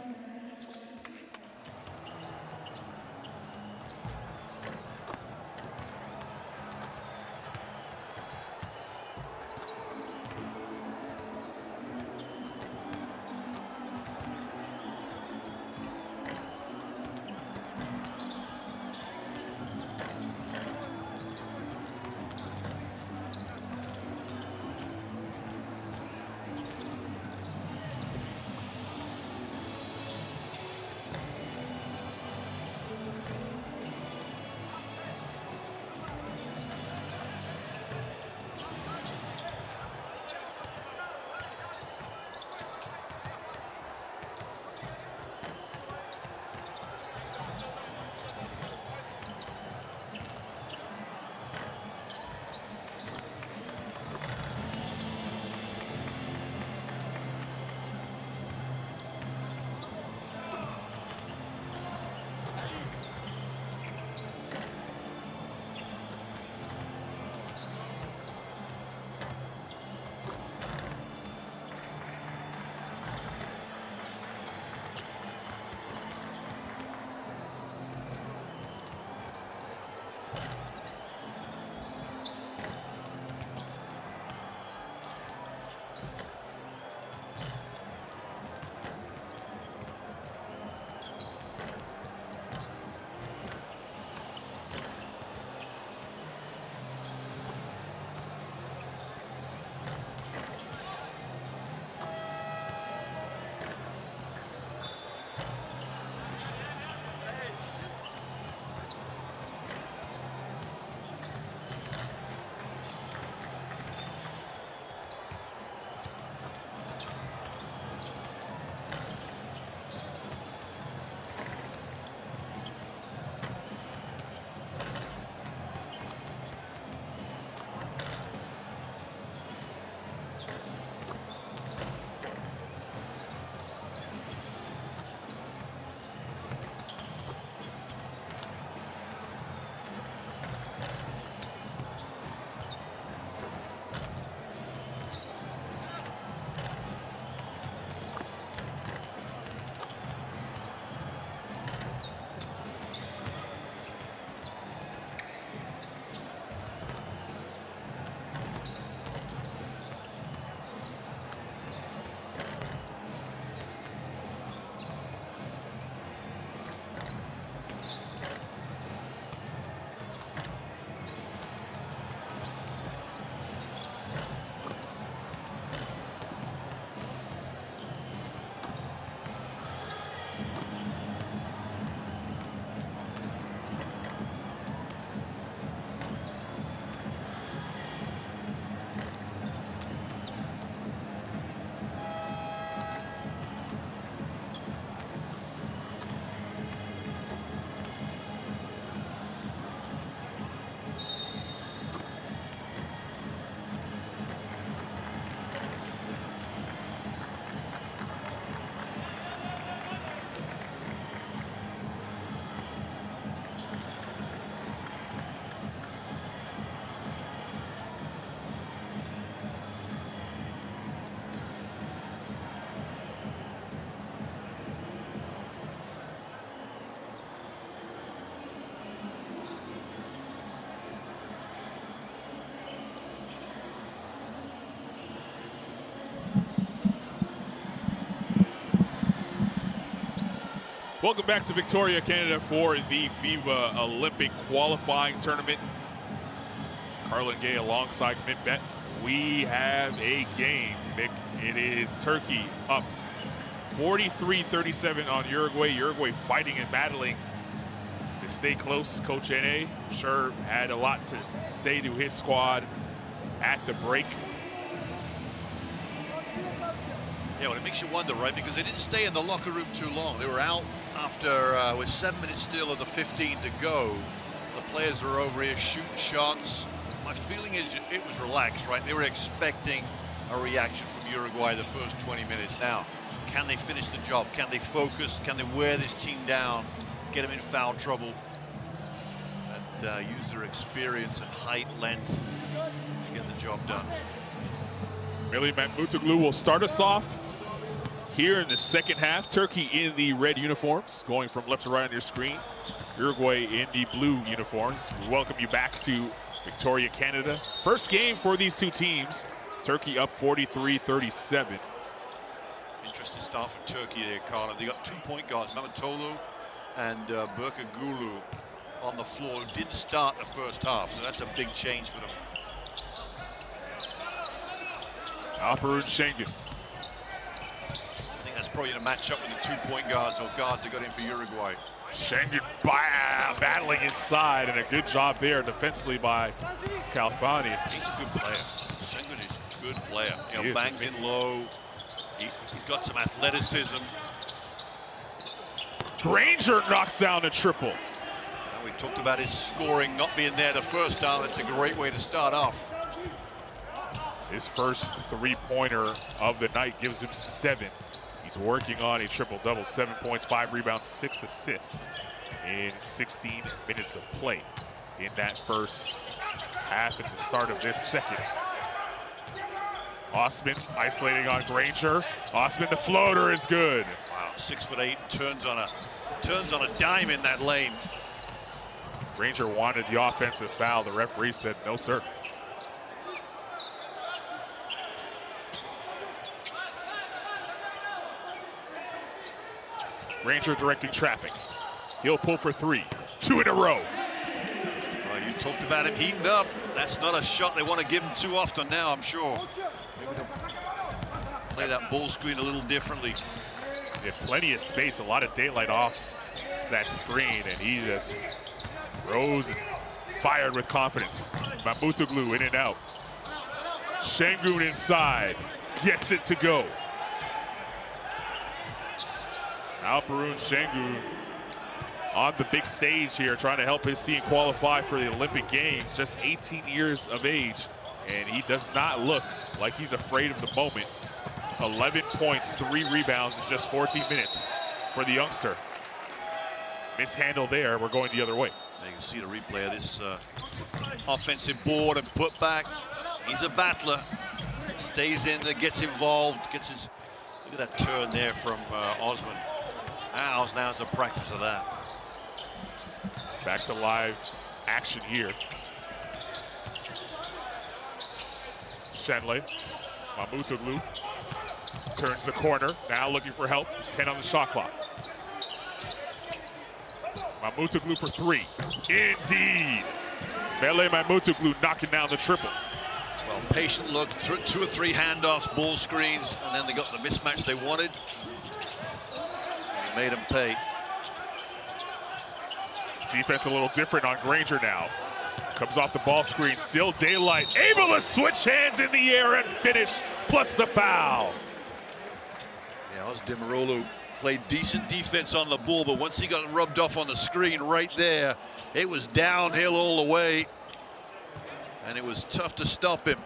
Welcome back to Victoria, Canada for the FIBA Olympic qualifying tournament. Carlin Gay alongside Minbet. We have a game, Mick. It is Turkey up 43-37 on Uruguay. Uruguay fighting and battling to stay close. Coach Ene, I'm sure, had a lot to say to his squad at the break. Yeah, well, it makes you wonder, right? Because they didn't stay in the locker room too long. They were out after, with 7 minutes still of the 15 to go. The players are over here shooting shots. My feeling is it was relaxed, right? They were expecting a reaction from Uruguay the first 20 minutes. Now, can they finish the job? Can they focus? Can they wear this team down, get them in foul trouble, and use their experience and height, length get the job done. Millie Mahmutoğlu will start us off here in the second half. Turkey in the red uniforms, going from left to right on your screen. Uruguay in the blue uniforms. We welcome you back to Victoria, Canada. First game for these two teams. Turkey up 43-37. Interesting start for Turkey there, Carl. They got 2 point guards, Mahmutoğlu and Berkegulu on the floor, who didn't start the first half, so that's a big change for them. Alperen Şengün. I think that's probably a match up with the 2 point guards or guards they got in for Uruguay. Şengün battling inside, and a good job there defensively by Kalfani. He's a good player. Şengün is a good player. You know, bangs in low. He's got some athleticism. Granger knocks down a triple. And we talked about his scoring not being there the first time. That's a great way to start off. His first three-pointer of the night gives him 7. He's working on a triple-double, 7 points, 5 rebounds, 6 assists in 16 minutes of play in that first half at the start of this second. Osman isolating on Granger. Osman, the floater is good. Wow, 6'8", turns on a dime in that lane. Granger wanted the offensive foul. The referee said no, sir. Granger directing traffic. He'll pull for 3. 2 in a row. Well, you talked about him heating up. That's not a shot they want to give him too often now, I'm sure. Maybe they'll play that ball screen a little differently. He had plenty of space, a lot of daylight off that screen, and he just rose and fired with confidence. Mahmutoğlu in and out. Şengün inside, gets it to go. Alperen Şengün on the big stage here, trying to help his team qualify for the Olympic Games. Just 18 years of age, and he does not look like he's afraid of the moment. 11 points, 3 rebounds in just 14 minutes for the youngster. Mishandle there, we're going the other way. You can see the replay of this offensive board and put back. He's a battler, stays in there, gets involved, gets his, look at that turn there from Osman. Now's a practice of that. Back to live action here. Shenley, Mahmutoğlu turns the corner, now looking for help, 10 on the shot clock. Mahmutoğlu for 3, indeed. Millie Mahmutoğlu knocking down the triple. Well, patient look, 2 or 3 handoffs, ball screens, and then they got the mismatch they wanted. And he made them pay. Defense a little different on Granger now. Comes off the ball screen, still daylight. Able to switch hands in the air and finish, plus the foul. Yeah, Osdemiroglu played decent defense on the ball, but once he got rubbed off on the screen right there, it was downhill all the way, and it was tough to stop him.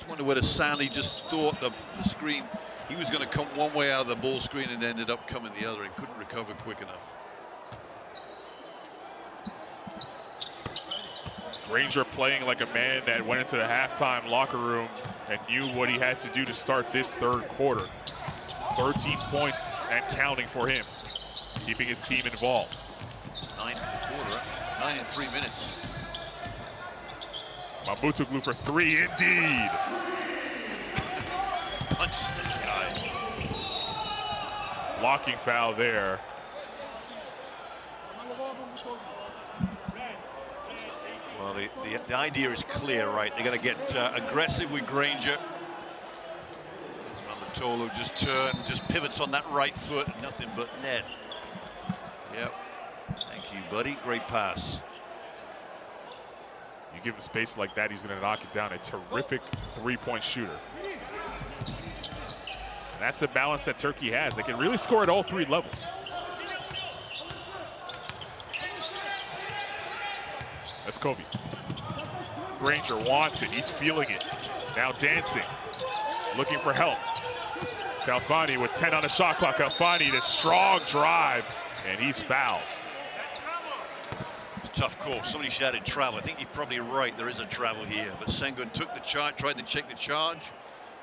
I wonder whether Stanley just thought the screen, he was going to come one way out of the ball screen and ended up coming the other and couldn't recover quick enough. Granger playing like a man that went into the halftime locker room and knew what he had to do to start this third quarter. 13 points and counting for him, keeping his team involved. It's 9 for the quarter, 9 in 3 minutes. Mahmutoğlu for 3, indeed. Punches this guy. Blocking foul there. Well, the idea is clear, right? They're going to get aggressive with Granger. Mahmutoğlu just pivots on that right foot, nothing but net. Yep. Thank you, buddy. Great pass. You give him space like that, he's going to knock it down. A terrific three-point shooter. And that's the balance that Turkey has. They can really score at all 3 levels. Vescovi. Granger wants it. He's feeling it. Now dancing. Looking for help. Kalfani with 10 on the shot clock. Kalfani, the strong drive, and he's fouled. tough call. Somebody shouted travel. I think you're probably right. There is a travel here. But Sengun took the charge, tried to check the charge.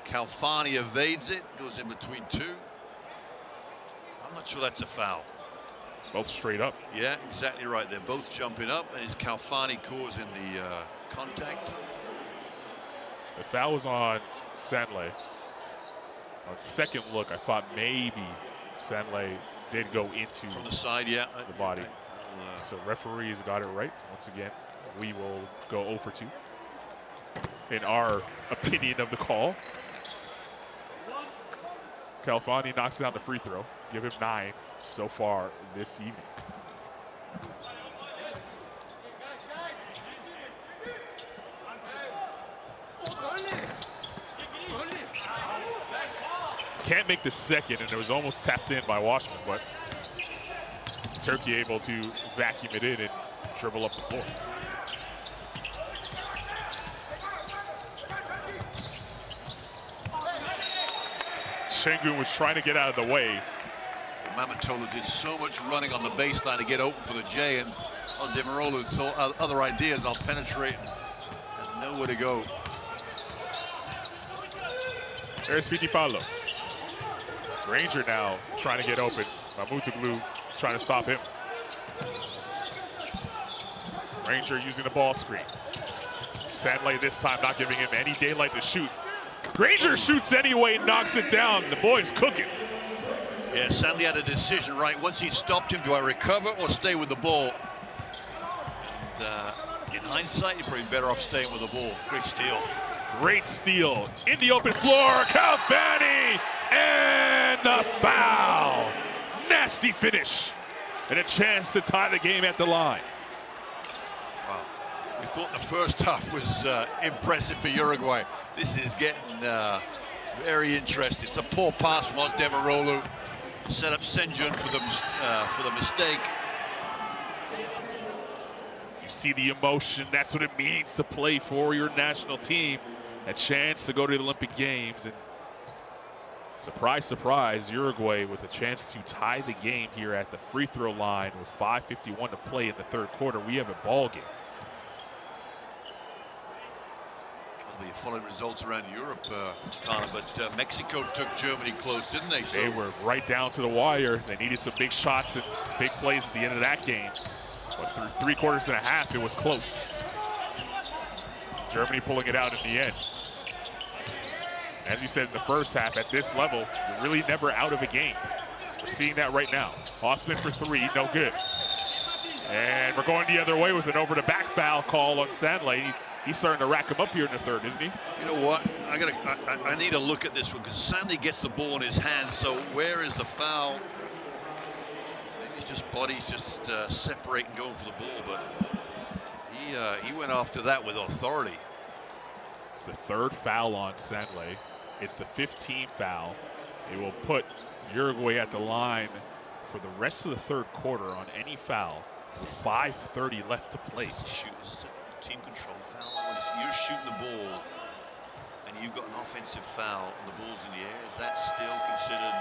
Khalfani evades it, goes in between two. I'm not sure that's a foul. Both straight up. Yeah, exactly right. They're both jumping up, and it's Khalfani causing the contact. The foul was on Sanley. On second look, I thought maybe Sanley did go into from the side, yeah, the body. So referees got it right. Once again, we will go 0 for 2 in our opinion of the call. Khalfani knocks down the free throw. Give him 9 so far this evening. Can't make the second, and it was almost tapped in by Washman, but Turkey able to vacuum it in and dribble up the floor. Sengun was trying to get out of the way. Mamatola did so much running on the baseline to get open for the J, and Demirolu thought other ideas. I'll penetrate and nowhere to go. There's Fittipaldo. Granger now trying to get open. Mamutoglu trying to stop him. Granger using the ball screen. Sanley this time not giving him any daylight to shoot. Granger shoots anyway, knocks it down. The boy's cooking. Yeah, Sanley had a decision, right? Once he stopped him, do I recover or stay with the ball? And in hindsight, you're probably better off staying with the ball. Great steal. Great steal. In the open floor, Khalfani, and the foul. Nasty finish. And a chance to tie the game at the line. Wow. We thought the first half was impressive for Uruguay. This is getting very interesting. It's a poor pass from Demirolu. Set up Sengun for the mistake. You see the emotion. That's what it means to play for your national team. A chance to go to the Olympic Games. And surprise, surprise, Uruguay with a chance to tie the game here at the free throw line with 5:51 to play in the third quarter. We have a ball game. You followed results around Europe, Connor, but Mexico took Germany close, didn't they? So they were right down to the wire. They needed some big shots and big plays at the end of that game. But through 3 quarters and a half, it was close. Germany pulling it out in the end. As you said in the first half, at this level, you're really never out of a game. We're seeing that right now. Osman for 3, no good. And we're going the other way with an over-the-back foul call on Sanley. He's starting to rack him up here in the third, isn't he? You know what? I need to look at this one because Sanley gets the ball in his hand. So where is the foul? Maybe it's just bodies just separating, going for the ball, but he went after that with authority. It's the 3rd foul on Sanley. It's the 15th foul. It will put Uruguay at the line for the rest of the third quarter on any foul. With 5:30 left to play. Is this a team control foul? When you're shooting the ball and you've got an offensive foul and the ball's in the air, is that still considered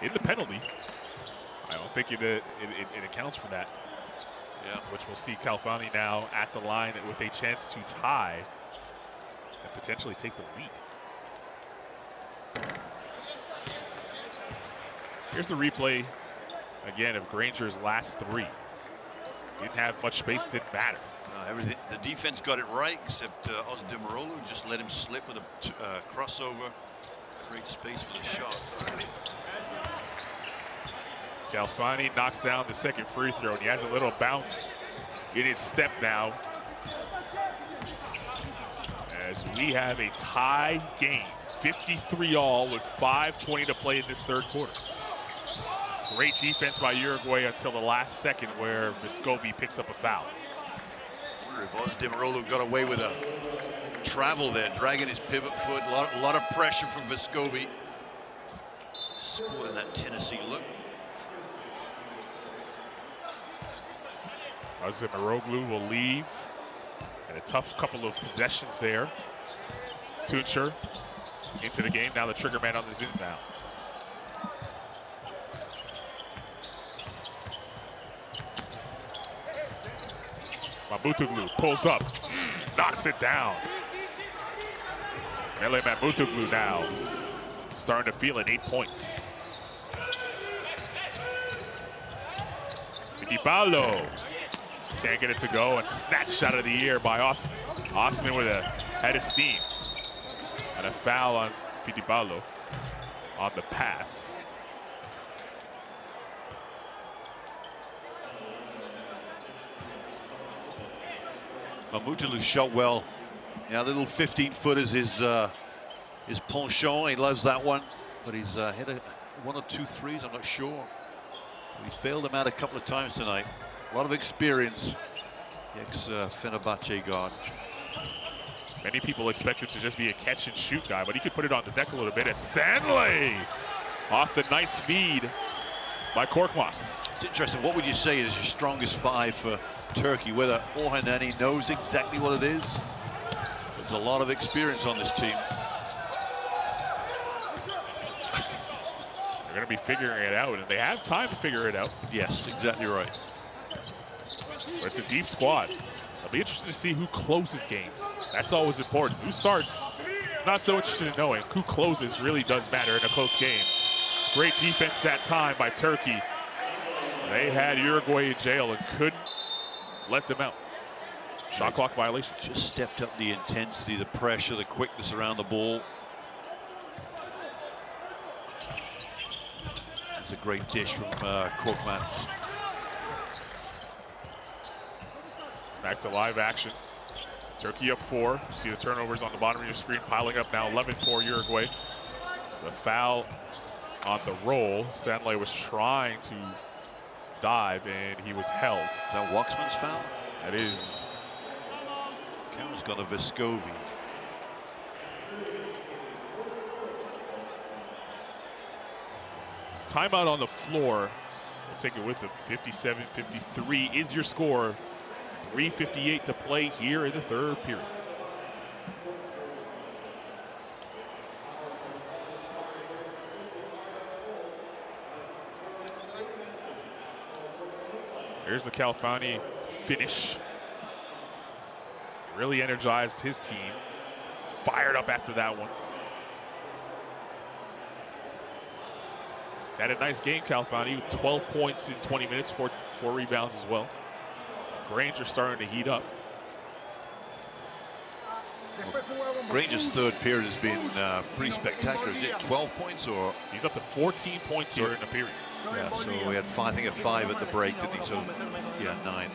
in the penalty? I don't think it accounts for that. Yeah. Which we'll see Khalfani now at the line with a chance to tie and potentially take the lead. Here's the replay again of Granger's last 3. Didn't have much space, didn't matter. Everything. The defense got it right, except Demirolu just let him slip with a crossover. Great space for the shot. Khalfani knocks down the second free throw, and he has a little bounce in his step now. As we have a tie game, 53-all with 5:20 to play in this third quarter. Great defense by Uruguay until the last second where Vescovi picks up a foul. I wonder if Demirolu got away with a travel there, dragging his pivot foot. A lot of pressure from Vescovi. Sporting that Tennessee look. Demirolu will leave. And a tough couple of possessions there. Tuncher into the game. Now the trigger man on his inbound. Mamutoglu pulls up, knocks it down. Mele Mamutoglu now starting to feel it, 8 points. Fittipaldo can't get it to go, and snatched out of the air by Osman. Osman with a head of steam. And a foul on Fittipaldo on the pass. Mamutoglu shot well. Yeah, little 15-foot is his penchant. He loves that one, but he's hit 1 or 2 threes, I'm not sure. He's bailed him out a couple of times tonight. A lot of experience, the ex-Fenerbahce guard. Many people expect him to just be a catch-and-shoot guy, but he could put it on the deck a little bit. As Sanley off the nice feed by Korkmaz. It's interesting. What would you say is your strongest 5 for Turkey? Whether Orhan Nani knows exactly what it is. There's a lot of experience on this team. They're going to be figuring it out, and they have time to figure it out. Yes, exactly right. But it's a deep squad. It'll be interesting to see who closes games. That's always important. Who starts, not so interested in knowing. Who closes really does matter in a close game. Great defense that time by Turkey. They had Uruguay in jail and couldn't let them out. Shot clock violation. Just stepped up the intensity, the pressure, the quickness around the ball. It's a great dish from Korkmaz. Back to live action. Turkey up 4. You see the turnovers on the bottom of your screen piling up now. 11-4 Uruguay. The foul on the roll. Sanley was trying to dive and he was held. Is that Waxman's foul? That is. Cameron's got a Vescovi. It's timeout on the floor. We'll take it with him. 57-53 is your score. 3:58 to play here in the third period. Here's the Khalfani finish. Really energized his team. Fired up after that one. He's had a nice game, Khalfani, with 12 points in 20 minutes, 4 rebounds as well. Granger starting to heat up. Granger's third period has been pretty spectacular. Is it 12 points or? He's up to 14 points here in the period. Yeah, so we had 5 at the break, didn't he? So, yeah, 9.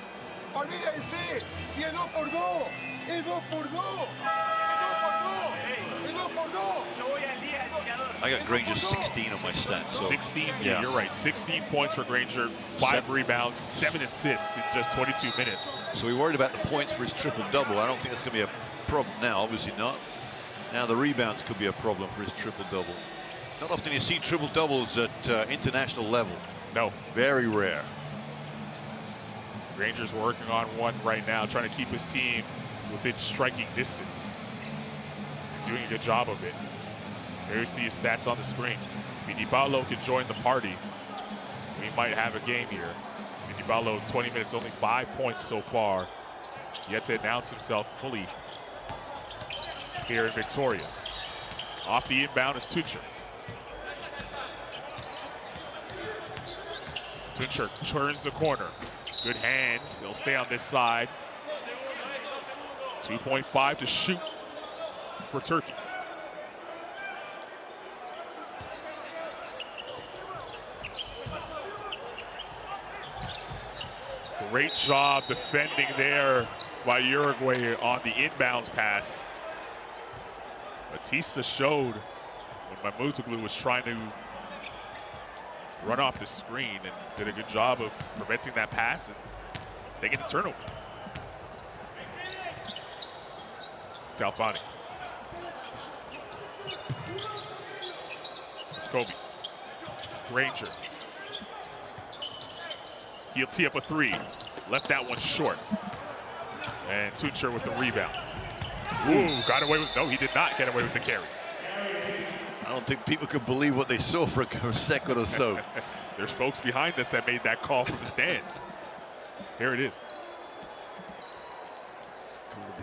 I got Granger 16 on my stats. So 16, yeah, you're right. 16 points for Granger, 5 rebounds, 7 assists in just 22 minutes. So we worried about the points for his triple-double. I don't think that's going to be a problem now, obviously not. Now the rebounds could be a problem for his triple-double. Not often you see triple-doubles at international level. No. Very rare. Granger's working on one right now, trying to keep his team within striking distance. Doing a good job of it. There you see his stats on the screen. Fittipaldo can join the party. We might have a game here. Fittipaldo, 20 minutes, only 5 points so far. Yet to announce himself fully here in Victoria. Off the inbound is Tuncer. Tuncer turns the corner. Good hands. He'll stay on this side. 2.5 to shoot for Turkey. Great job defending there by Uruguay on the inbounds pass. Batista showed when Mamutoglu was trying to run off the screen and did a good job of preventing that pass, and they get the turnover. Khalfani. Scobie. Granger. He'll tee up a 3. Left that one short. And Tuncer with the rebound. Ooh, got away with, no, he did not get away with the carry. I don't think people could believe what they saw for a second or so. There's folks behind us that made that call from the stands. Here it is.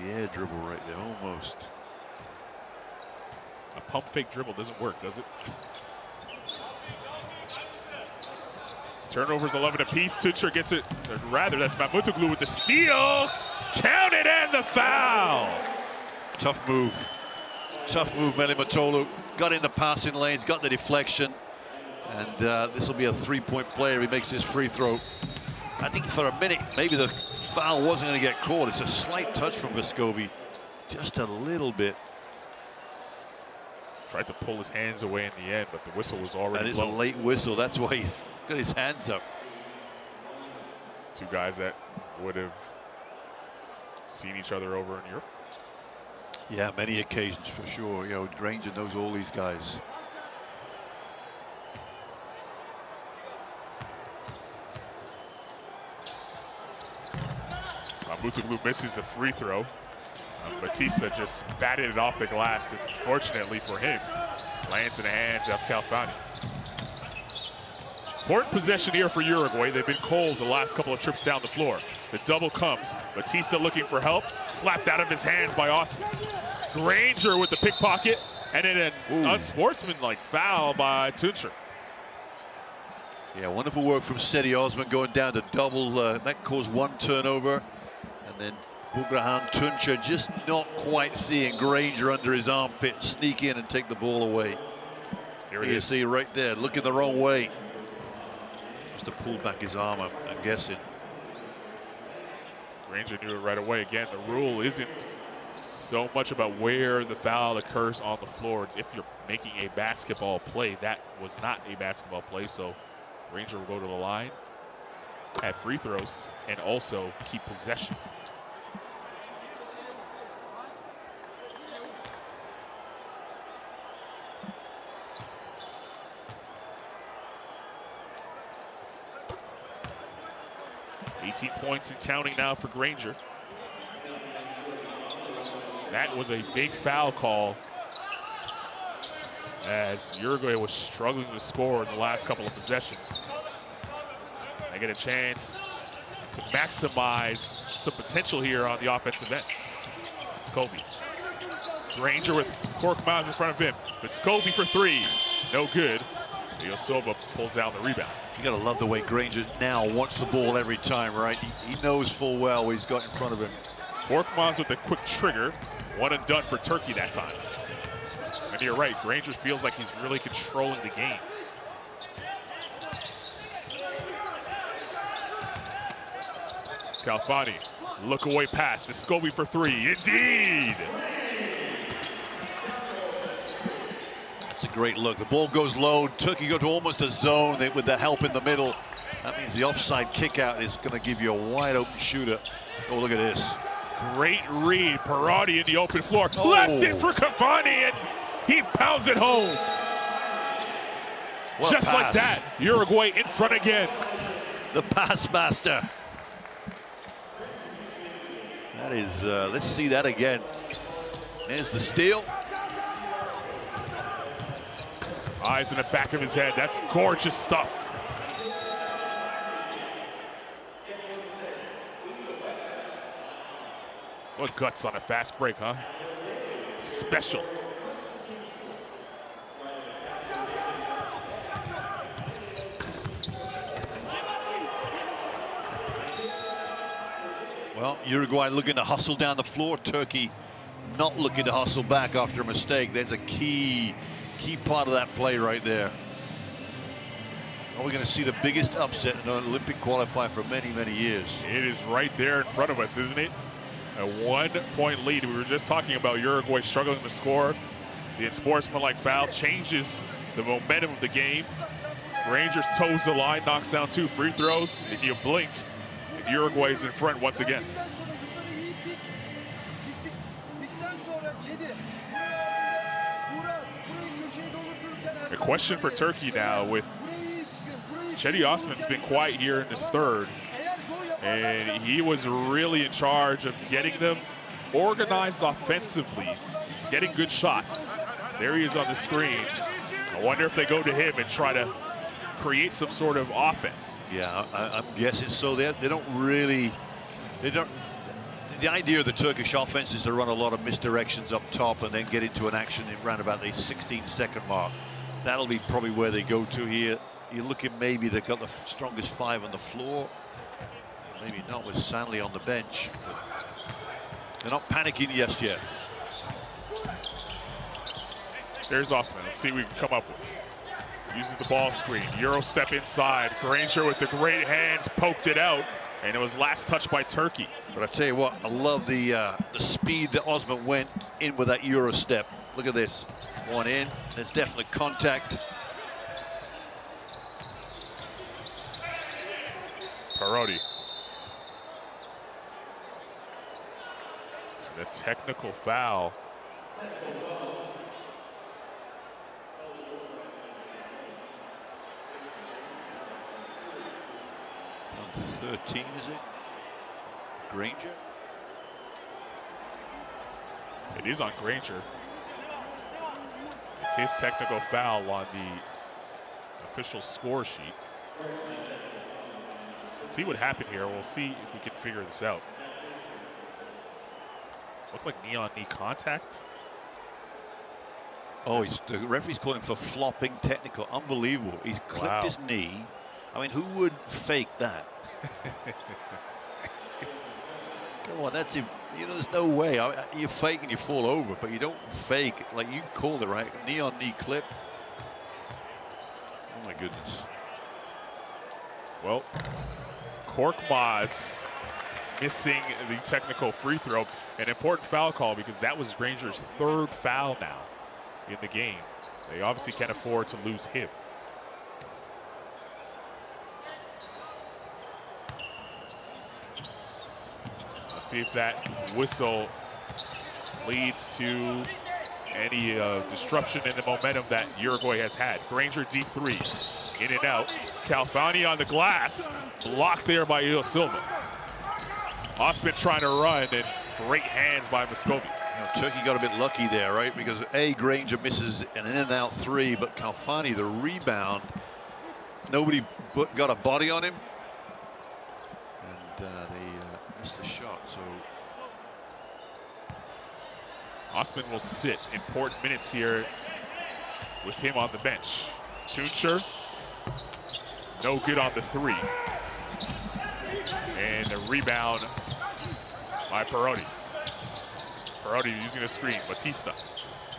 the air dribble right there, almost. A pump fake dribble doesn't work, does it? Turnovers 11 apiece. Tuncer gets it. Or rather, that's Mamoutoglou with the steal. Counted and the foul. Tough move. Tough move, Meli Matolu. Got in the passing lanes, got the deflection. And this will be a three-point play if he makes his free throw. I think for a minute, maybe the foul wasn't going to get caught. It's a slight touch from Vescovi. Just a little bit. Tried to pull his hands away in the end, but the whistle was already And it's blown. a late whistle. That's why he's got his hands up. Two guys that would have seen each other over in Europe. Yeah, many occasions for sure. You know, Granger knows all these guys. Mamoutoglou misses a free throw. Batista just batted it off the glass, and fortunately for him, lands in the hands of Calfani. Important possession here for Uruguay. They've been cold the last couple of trips down the floor. The double comes. Batista looking for help, slapped out of his hands by Osman. Granger with the pickpocket, and then an unsportsmanlike foul by Tuncer. Yeah, wonderful work from Seti Osman going down to double. That caused one turnover. And then Bugrahan Tuncer just not quite seeing Granger under his armpit sneak in and take the ball away. Here it you is. see right there, looking the wrong way. Just to pull back his arm, I'm guessing. Granger knew it right away. Again, the rule isn't so much about where the foul occurs on the floor. It's if you're making a basketball play. That was not a basketball play, so Granger will go to the line, have free throws, and also keep possession. $18 points and counting now for Granger. That was a big foul call, as Uruguay was struggling to score in the last couple of possessions. They get a chance to maximize some potential here on the offensive end. Vescovi. Granger with Korkmaz in front of him. Vescovi for three. No good. Iosova pulls down the rebound. You gotta love the way Granger now wants the ball every time, right? He knows full well what he's got in front of him. Korkmaz with a quick trigger. One and done for Turkey that time. And you're right, Granger feels like he's really controlling the game. Calfani, look away pass. Vescovi for three. Indeed! That's a great look. The ball goes low. Turkey go to almost a zone with the help in the middle. That means the offside kick out is going to give you a wide open shooter. Oh, look at this. Great read. Parati in the open floor. Left it for Cavani, and he pounds it home. What just like that, Uruguay in front again. The pass master. That is, let's see that again. There's the steal. Eyes in the back of his head. That's gorgeous stuff. What guts on a fast break, huh? Special. Well, Uruguay looking to hustle down the floor. Turkey not looking to hustle back after a mistake. There's a key part of that play right there. Are we going to see the biggest upset in an Olympic qualifier for many, many years? It is right there in front of us, isn't it? A 1 point lead. We were just talking about Uruguay struggling to score. The unsportsmanlike foul changes the momentum of the game. Rangers toes the line, knocks down 2 free throws, and you blink, and Uruguay's in front once again. A question for Turkey now, with Cedi Osman's been quiet here in this third, and he was really in charge of getting them organized offensively, getting good shots. There he is on the screen. I wonder if they go to him and try to create some sort of offense. Yeah, I'm guessing so. They don't really, the idea of the Turkish offense is to run a lot of misdirections up top and then get into an action in around about the 16-second mark. That'll be probably where they go to here. You're looking maybe they've got the strongest 5 on the floor. Maybe not with Sanley on the bench. They're not panicking just yet. There's Osman. Let's see what we can come up with. Uses the ball screen. Euro step inside. Granger with the great hands poked it out. And it was last touched by Turkey. But I tell you what, I love the speed that Osman went in with that Euro step. Look at this. One in. There's definitely contact. Parodi. The technical foul. On 13, is it? Granger? It is on Granger. It's his technical foul on the official score sheet. Let's see what happened here. We'll see if we can figure this out. Looked like knee-on-knee contact. Oh, the referee's calling for flopping technical. Unbelievable. He's clipped his knee. I mean, who would fake that? Come on, that's him. You know, there's no way. You fake and you fall over, but you don't fake. Like, you called it right. Knee-on-knee clip. Oh, my goodness. Well, Korkmaz missing the technical free throw. An important foul call because that was Granger's 3rd foul now in the game. They obviously can't afford to lose him. Let's see if that whistle leads to any disruption in the momentum that Uruguay has had. Granger deep 3, in and out. Calfani on the glass, blocked there by Il Silva. Osman trying to run, and great hands by Vescovi. You know, Turkey got a bit lucky there, right? Because Granger misses an in and out 3, but Calfani, the rebound, nobody got a body on him, and they missed the shot. So Osman will sit important minutes here with him on the bench. Tuncher, no good on the 3. And the rebound by Parodi. Parodi using the screen. Batista.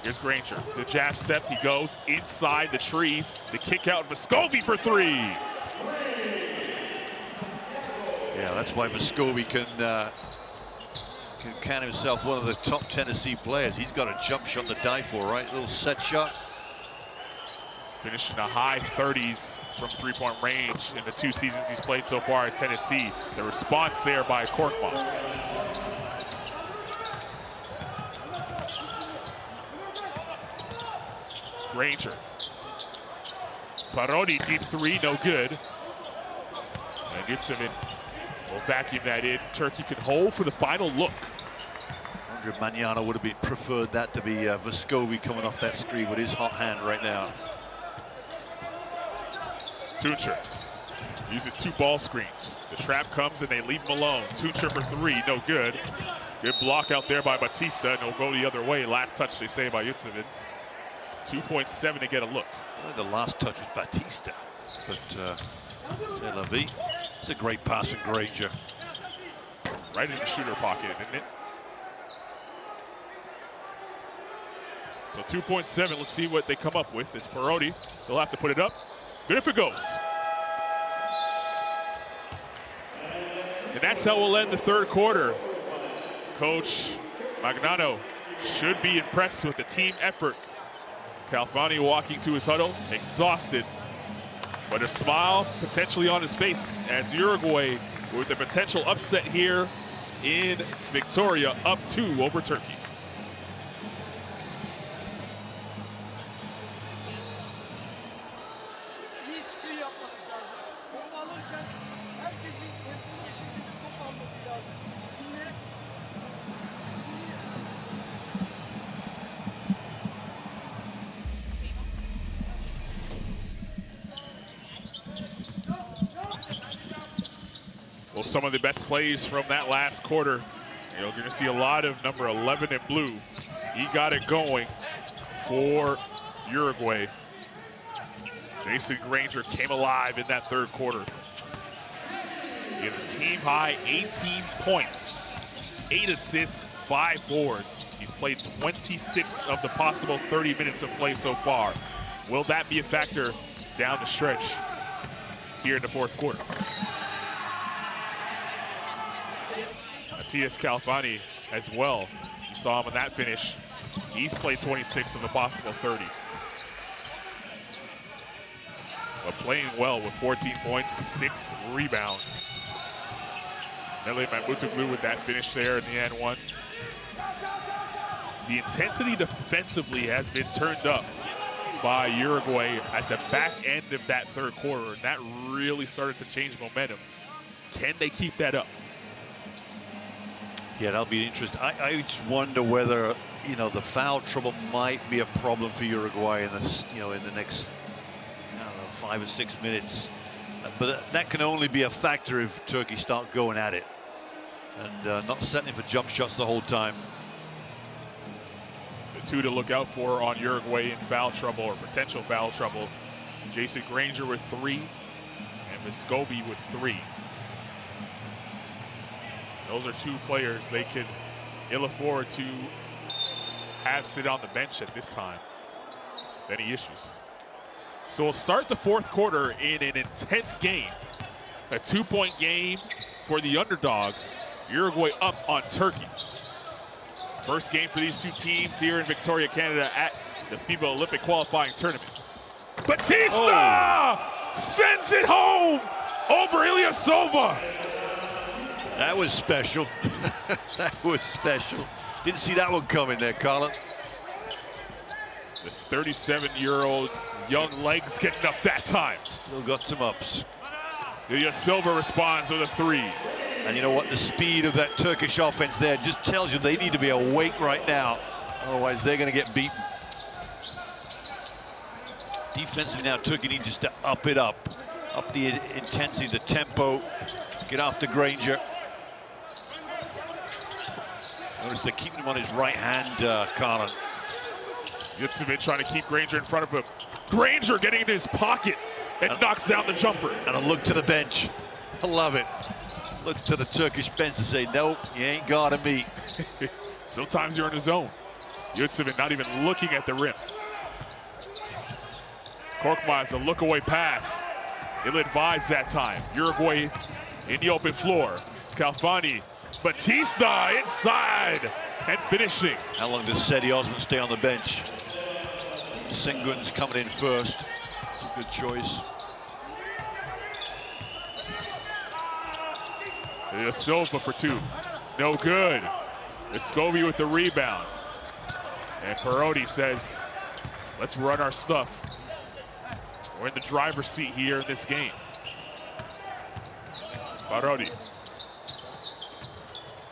Here's Granger. The jab step. He goes inside the trees. The kick out. Vescovi for 3. Yeah, that's why Vescovi can count himself one of the top Tennessee players. He's got a jump shot to die for, right? A little set shot. Finishing the high 30s from 3-point range in the 2 seasons he's played so far at Tennessee. The response there by Korkmaz. Granger. Parodi deep 3, no good. And Yutsevin will vacuum that in. Turkey can hold for the final look. Andre Magnano would have preferred that to be Vescovi coming off that screen with his hot hand right now. Tuncher uses 2 ball screens. The trap comes and they leave him alone. Tuncher for 3, no good. Good block out there by Batista, and he'll go the other way. Last touch, they say, by Yutsevin. 2.7 to get a look. Well, the last touch was Batista, but c'est la vie. It's a great pass from Granger. Right in the shooter pocket, isn't it? So 2.7, let's see what they come up with. It's Parodi. They'll have to put it up. Good if it goes. And that's how we'll end the 3rd quarter. Coach Magnano should be impressed with the team effort. Calfani walking to his huddle, exhausted, but a smile potentially on his face as Uruguay with a potential upset here in Victoria, up 2 over Turkey. Well, some of the best plays from that last quarter You're going to see a lot of number 11 in blue. He got it going for Uruguay. Jason Granger came alive in that third quarter. He has a team-high 18 points, 8 assists, 5 boards. He's played 26 of the possible 30 minutes of play so far. Will that be a factor down the stretch here in the fourth quarter? Matias Calfani as well. You saw him in that finish. He's played 26 of the possible 30. But playing well with 14 points, 6 rebounds. Nelly Mamutoglu with that finish there in the N1. The intensity defensively has been turned up by Uruguay at the back end of that third quarter, and that really started to change momentum. Can they keep that up? Yeah, that'll be interesting. I just wonder whether, you know, the foul trouble might be a problem for Uruguay in this, you know, in the next, I don't know, 5 or 6 minutes. But that can only be a factor if Turkey start going at it and not settling for jump shots the whole time. The two to look out for on Uruguay in foul trouble or potential foul trouble: Jason Granger with 3 and Vescovi with 3. Those are 2 players they could ill afford to have sit on the bench at this time. Any issues? So we'll start the fourth quarter in an intense game. A 2-point game for the underdogs. Uruguay up on Turkey. First game for these two teams here in Victoria, Canada at the FIBA Olympic qualifying tournament. Batista sends it home over Ilyasova. That was special. That was special. Didn't see that one coming there, Colin. This 37-year-old young legs getting up that time. Still got some ups. Ilyasova responds with a 3. And you know what? The speed of that Turkish offense there just tells you they need to be awake right now. Otherwise, they're going to get beaten. Defensively now, Turkey needs just to up it up the intensity, the tempo, get after Granger. Notice they're keeping him on his right hand, Colin. Yudsevic trying to keep Granger in front of him. Granger getting in his pocket and knocks down the jumper. And a look to the bench. I love it. Looks to the Turkish bench and say, nope, you ain't got me. Sometimes you're in the zone. Yudsevic not even looking at the rim. Korkmaz, a look-away pass. Ill-advised that time. Uruguay in the open floor. Calfani, Batista inside and finishing. How long does Seti Osman stay on the bench? Sengun's coming in first. It's a good choice. Ilyasova for 2. No good. Vescovi with the rebound. And Parodi says, let's run our stuff. We're in the driver's seat here in this game. Parodi.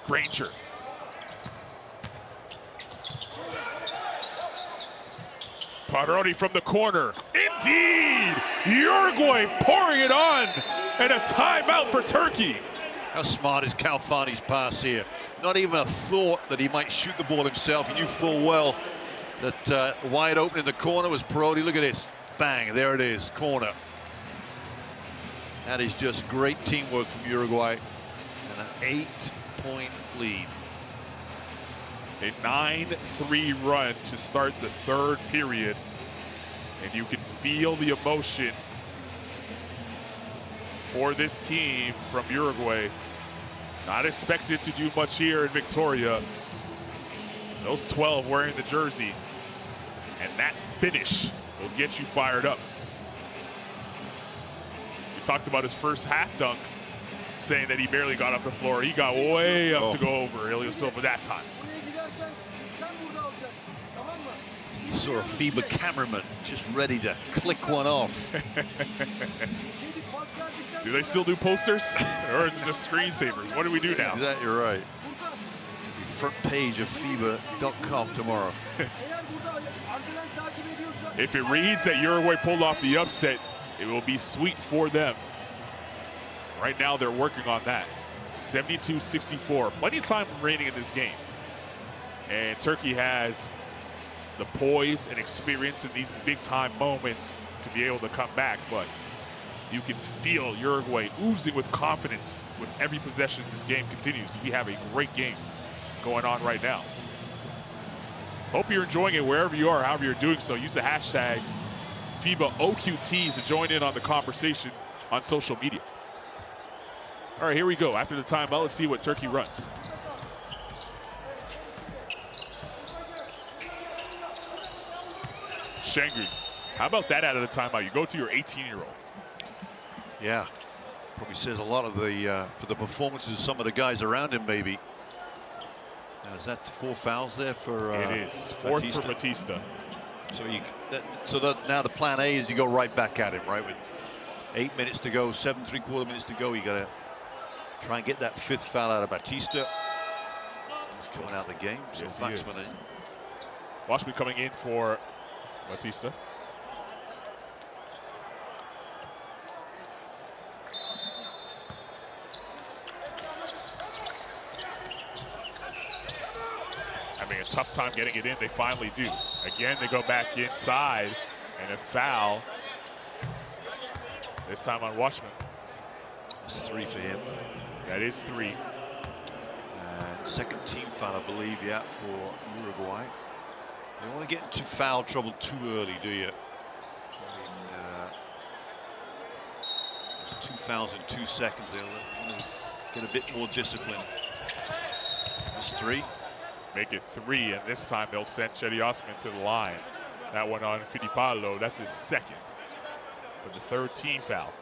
Granger. Parodi from the corner. Indeed! Uruguay pouring it on. And a timeout for Turkey. How smart is Calfani's pass here? Not even a thought that he might shoot the ball himself. He knew full well that wide open in the corner was Parodi. Look at this. Bang, there it is, corner. That is just great teamwork from Uruguay. And an 8-point lead. A 9-3 run to start the third period. And you can feel the emotion for this team from Uruguay. Not expected to do much here in Victoria. Those 12 wearing the jersey. And that finish will get you fired up. We talked about his first half dunk, saying that he barely got off the floor. He got way up to go over Ilyasova that time. You saw a FIBA cameraman just ready to click one off. Do they still do posters? Or is it just screensavers? What do we do now? Exactly right. Front page of FIBA.com tomorrow. If it reads that Uruguay pulled off the upset, it will be sweet for them. Right now, they're working on that. 72-64. Plenty of time remaining in this game. And Turkey has the poise and experience in these big-time moments to be able to come back. But you can feel Uruguay oozing with confidence with every possession this game continues. We have a great game going on right now. Hope you're enjoying it wherever you are, however you're doing so. Use the hashtag FIBAOQTs to join in on the conversation on social media. All right, here we go. After the timeout, let's see what Turkey runs. Şengün, how about that out of the timeout? You go to your 18-year-old. Yeah, probably says a lot of the for the performances of some of the guys around him, maybe. Now, is that 4 fouls there for? It is 4th for Batista. So now the plan A is you go right back at him, right? With 8 minutes to go, 7 3/4 minutes to go, you got to try and get that 5th foul out of Batista. He's coming out of the game. So yes, he is. Washman coming in for Batista. Having a tough time getting it in. They finally do. Again, they go back inside, and a foul. This time on Washman. That's 3 for him. That is 3. Second team foul, I believe, yeah, for Uruguay. You don't want to get into foul trouble too early, do you? There's 2 fouls in 2 seconds. They'll get a bit more discipline. That's 3. Make it 3, and this time they'll send Cedi Osman to the line. That one on Fittipaldo. That's his 2nd. For the 3rd team foul.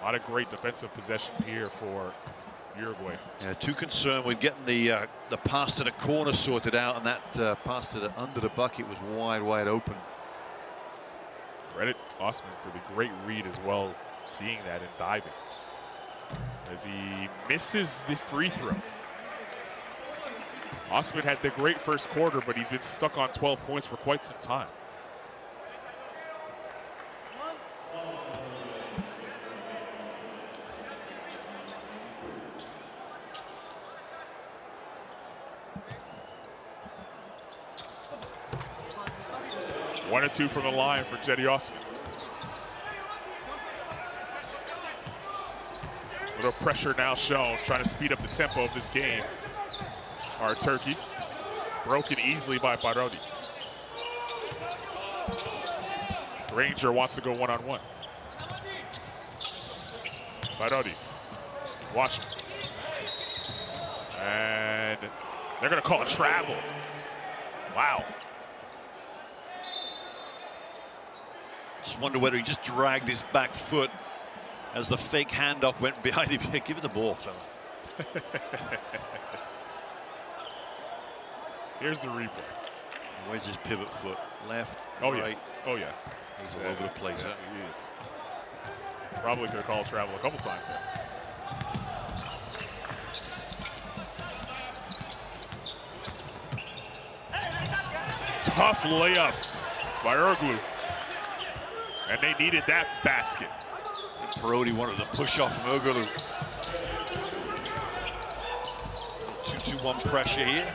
A lot of great defensive possession here for Uruguay. Yeah, too concerned with getting the pass to the corner sorted out, and that pass to the under the bucket was wide open. Credit Osman for the great read as well, seeing that and diving. As he misses the free throw. Osman had the great first quarter, but he's been stuck on 12 points for quite some time. One or 2 from the line for Cedi Osman. A little pressure now shown, trying to speed up the tempo of this game. Our Turkey, broken easily by Parodi. Ranger wants to go one-on-one. Parodi, Washman. And they're gonna call a travel. Wow. Just wonder whether he just dragged his back foot as the fake handoff went behind him. Give it the ball, fella. Here's the replay. Where's his pivot foot? Left, oh, right. Yeah. Oh, yeah. He's all over the place. Yeah, he is. Probably could have called travel a couple times there. Tough layup by Eroglu. And they needed that basket. And Parodi wanted to push off from Eroglu. 2-2-1 pressure here.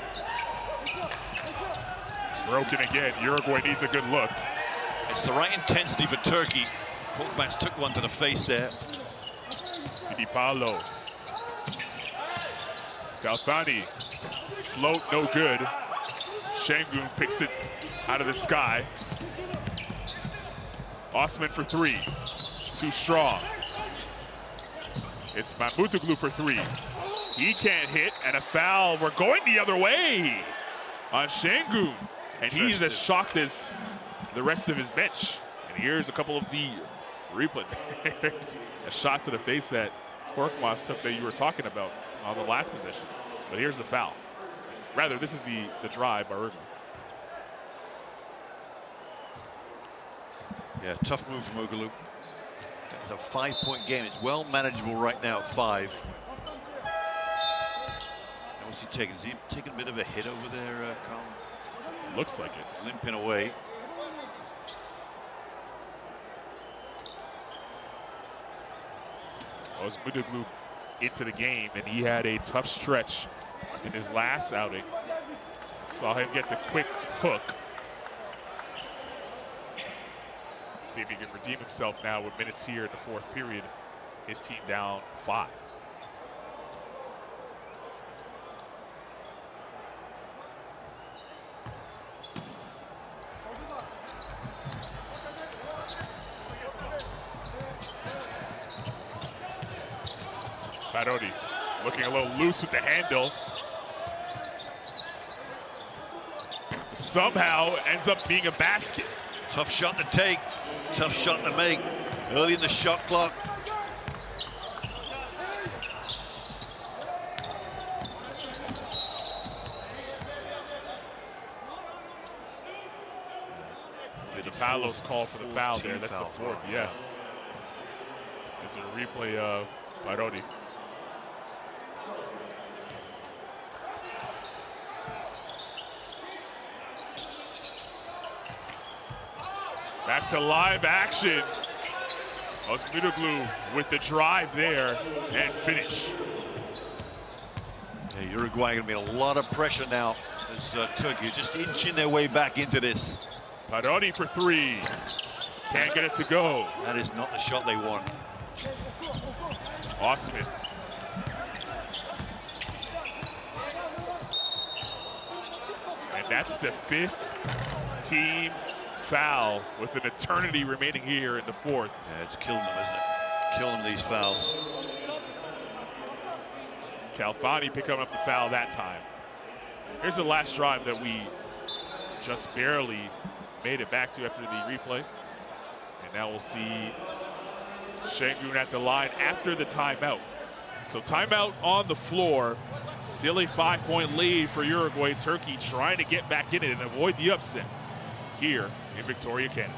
Broken again. Uruguay needs a good look. It's the right intensity for Turkey. Korkmaz took one to the face there. Fittipaldo. Galfani. Float no good. Şengün picks it out of the sky. Osman for 3. Too strong. It's Mahmutoglu for 3. He can't hit, and a foul. We're going the other way on Şengün. And he's as shocked as the rest of his bench. And here's a couple of the replay. There's a shot to the face that Korkmaz took that you were talking about on the last possession. But here's the foul. Rather, this is the drive by Uruguay. Yeah, tough move from Eroglu. It's a 5-point game. It's well manageable right now at 5. And what's he taking? Is he taking a bit of a hit over there, Carl? Looks like it. Limping away. Özmudoglu into the game, and he had a tough stretch in his last outing. Saw him get the quick hook. See if he can redeem himself now with minutes here in the fourth period. His team down 5. Barodi looking a little loose with the handle. Somehow ends up being a basket. Tough shot to take, tough shot to make. Early in the shot clock. DePaulo's called for the foul there. That's the fourth, yes. There's a replay of Barodi. Back to live action. Özmudoglu with the drive there and finish. Yeah, Uruguay going to be a lot of pressure now as Turkey just inching their way back into this. Barodi for 3. Can't get it to go. That is not the shot they want. Osman. And that's the 5th team foul with an eternity remaining here in the fourth. Yeah, it's killing them, isn't it? Killing them, these fouls. Khalfani picking up the foul that time. Here's the last drive that we just barely made it back to after the replay. And now we'll see Şengün at the line after the timeout. So timeout on the floor. Still a 5-point lead for Uruguay. Turkey trying to get back in it and avoid the upset here in Victoria, Canada.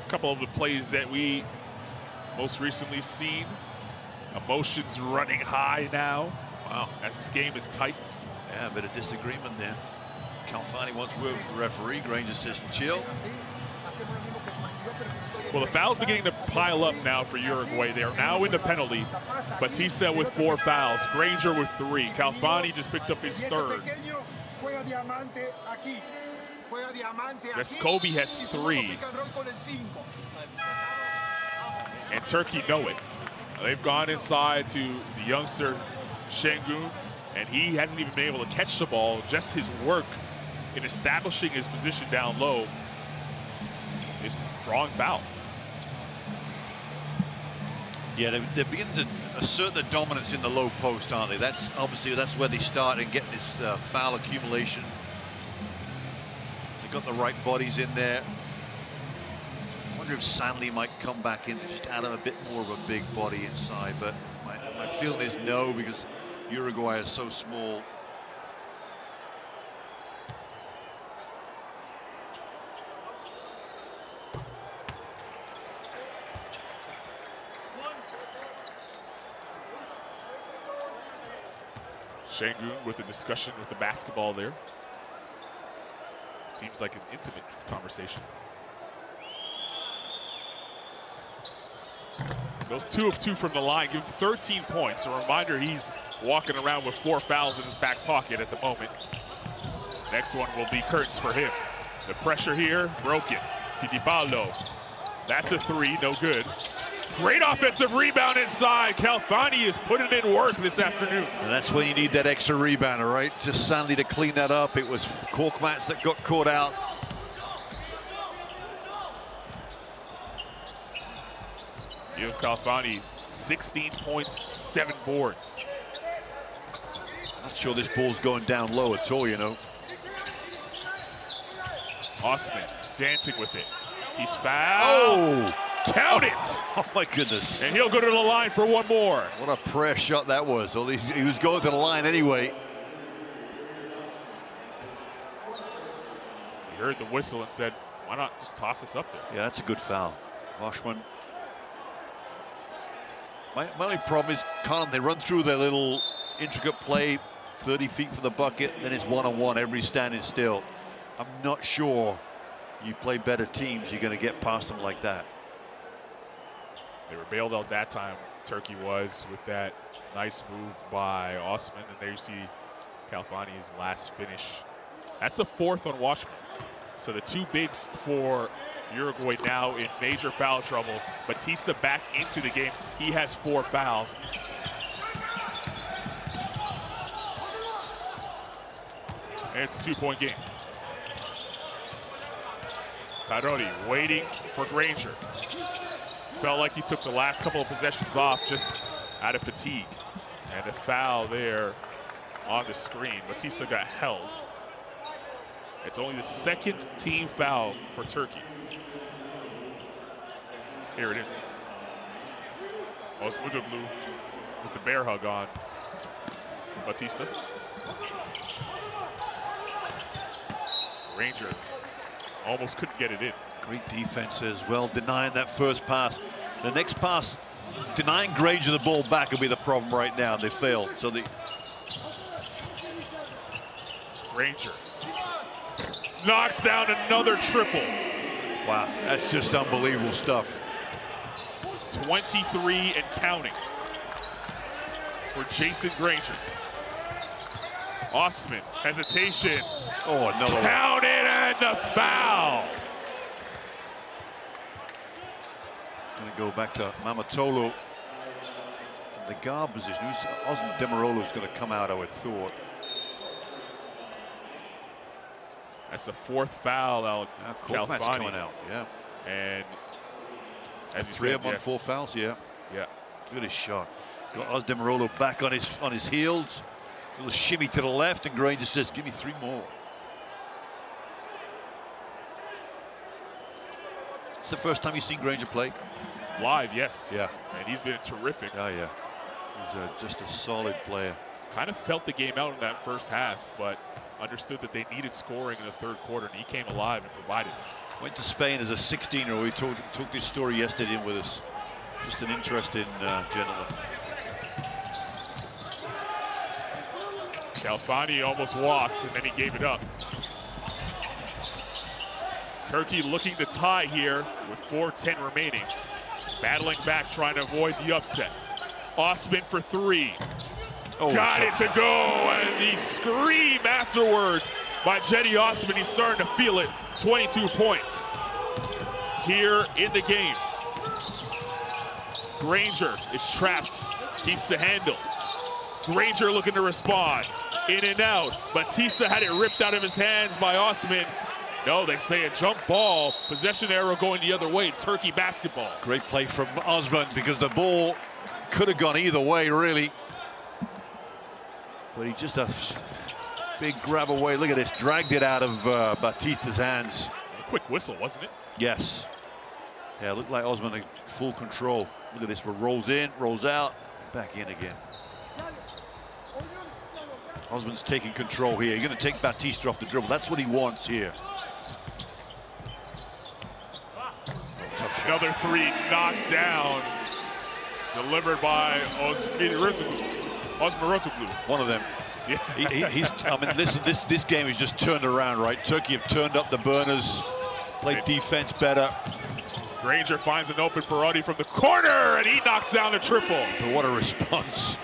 A couple of the plays that we most recently seen. Emotions running high now. Wow, as this game is tight. Yeah, a bit of disagreement there. Khalfani wants to work with the referee. Granger says chill. Well, the foul's beginning to pile up now for Uruguay. They are now in the penalty. Batista with 4 fouls. Granger with 3. Khalfani just picked up his 3rd. Vescovi has 3. And Turkey know it. They've gone inside to the youngster Şengün, and he hasn't even been able to catch the ball. Just his work in establishing his position down low is drawing fouls. Yeah, they're beginning to assert their dominance in the low post, aren't they? That's obviously where they start and get this foul accumulation. They've got the right bodies in there. I wonder if Sanli might come back in to just add a bit more of a big body inside, but my feeling is no, because Uruguay is so small. Şengün with a discussion with the basketball there. Seems like an intimate conversation. Goes 2 of 2 from the line, give him 13 points. A reminder, he's walking around with 4 fouls in his back pocket at the moment. Next one will be curtains for him. The pressure here, broken. Fittipaldo. That's a 3, no good. Great offensive rebound inside. Khalfani is putting in work this afternoon. And that's when you need that extra rebounder, right? Just Sanli to clean that up. It was Korkmaz that got caught out. Give Khalfani 16 points, 7 boards. Not sure this ball's going down low at all, you know. Osman dancing with it. He's fouled. Oh! Count it! Oh my goodness. And he'll go to the line for 1 more. What a prayer shot that was. Well, he was going to the line anyway. heard the whistle and said, why not just toss this up there? Yeah, that's a good foul. Washman. My only problem is, Colin, they run through their little intricate play, 30 feet from the bucket, then it's one-on-one, everybody standing still. I'm not sure you play better teams, you're going to get past them like that. They were bailed out that time, Turkey was, with that nice move by Osman. And there you see Khalfani's last finish. That's the 4th on Washman. So the 2 bigs for Uruguay now in major foul trouble. Batista back into the game. He has 4 fouls. And it's a 2-point game. Parodi waiting for Granger. Felt like he took the last couple of possessions off just out of fatigue. And a foul there on the screen. Batista got held. It's only the 2nd team foul for Turkey. Here it is. Osmudoglu with the bear hug on Batista. Granger almost couldn't get it in. Great defense as well, denying that first pass. The next pass, denying Granger the ball back will be the problem right now. They failed. So the Granger knocks down another triple. Wow, that's just unbelievable stuff. 23 and counting for Jason Granger. Osman, hesitation. Oh, another one. Count it, and the foul. Going to go back to Mamatolo in the guard position. Osman Demirolu is going to come out, I would have thought. That's the 4th foul out. Khalfani coming out, yeah. And as you 3 said, of them on 4 fouls, yeah. Yeah. Look at his shot. Got Os Demirolu back on his heels. A little shimmy to the left, and Granger says, give me 3 more. It's the first time you've seen Granger play? Live, yes. Yeah. And he's been terrific. Oh, yeah. He's just a solid player. Kind of felt the game out in that first half, but understood that they needed scoring in the 3rd quarter, and he came alive and provided it. Went to Spain as a 16-year-old. He took this story yesterday in with us. Just an interesting gentleman. Khalfani almost walked, and then he gave it up. Turkey looking to tie here with 4:10 remaining. Battling back, trying to avoid the upset. Osman for 3. Oh, got it to go, and the scream afterwards by Cedi Osman. He's starting to feel it. 22 points here in the game. Granger is trapped, keeps the handle. Granger looking to respond. In and out. Batista had it ripped out of his hands by Osman. No, they say a jump ball. Possession arrow going the other way. Turkey basketball. Great play from Osman, because the ball could have gone either way, really. But he just a big grab away. Look at this, dragged it out of Batista's hands. It was a quick whistle, wasn't it? Yes. Yeah, it looked like Osman had full control. Look at this, rolls in, rolls out, back in again. Osman's taking control here. You're going to take Batista off the dribble. That's what he wants here. Another 3 knocked down. Delivered by Osmurotoglu. One of them. Yeah. I mean, listen, this game is just turned around, right? Turkey have turned up the burners, played defense better. Granger finds an open Parodi from the corner, and he knocks down the triple. But what a response.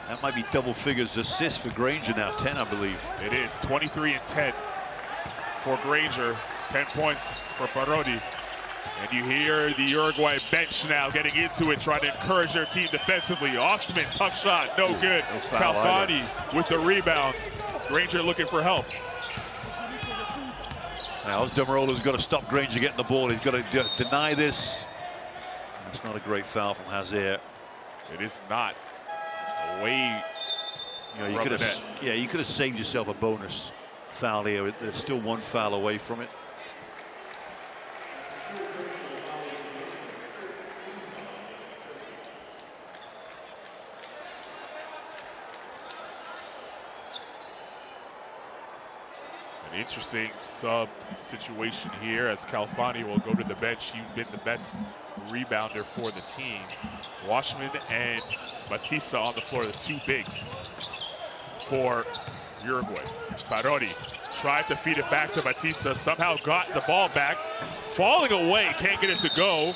That might be double figures assist for Granger now, 10, I believe. It is 23 and 10 for Granger, 10 points for Parodi. And you hear the Uruguay bench now getting into it, trying to encourage their team defensively. Osman, tough shot, no good. No foul Khalfani with the rebound. Granger looking for help. Now, Demirolu's got to stop Granger getting the ball. He's got to deny this. That's not a great foul from Hazier. It is not. Away. You know, you could have, yeah, you could have saved yourself a bonus foul here. There's still 1 foul away from it. An interesting sub situation here as Khalfani will go to the bench. He's been the best rebounder for the team. Washman and Batista on the floor, the two bigs for Uruguay. Parodi tried to feed it back to Batista, somehow got the ball back, falling away, can't get it to go.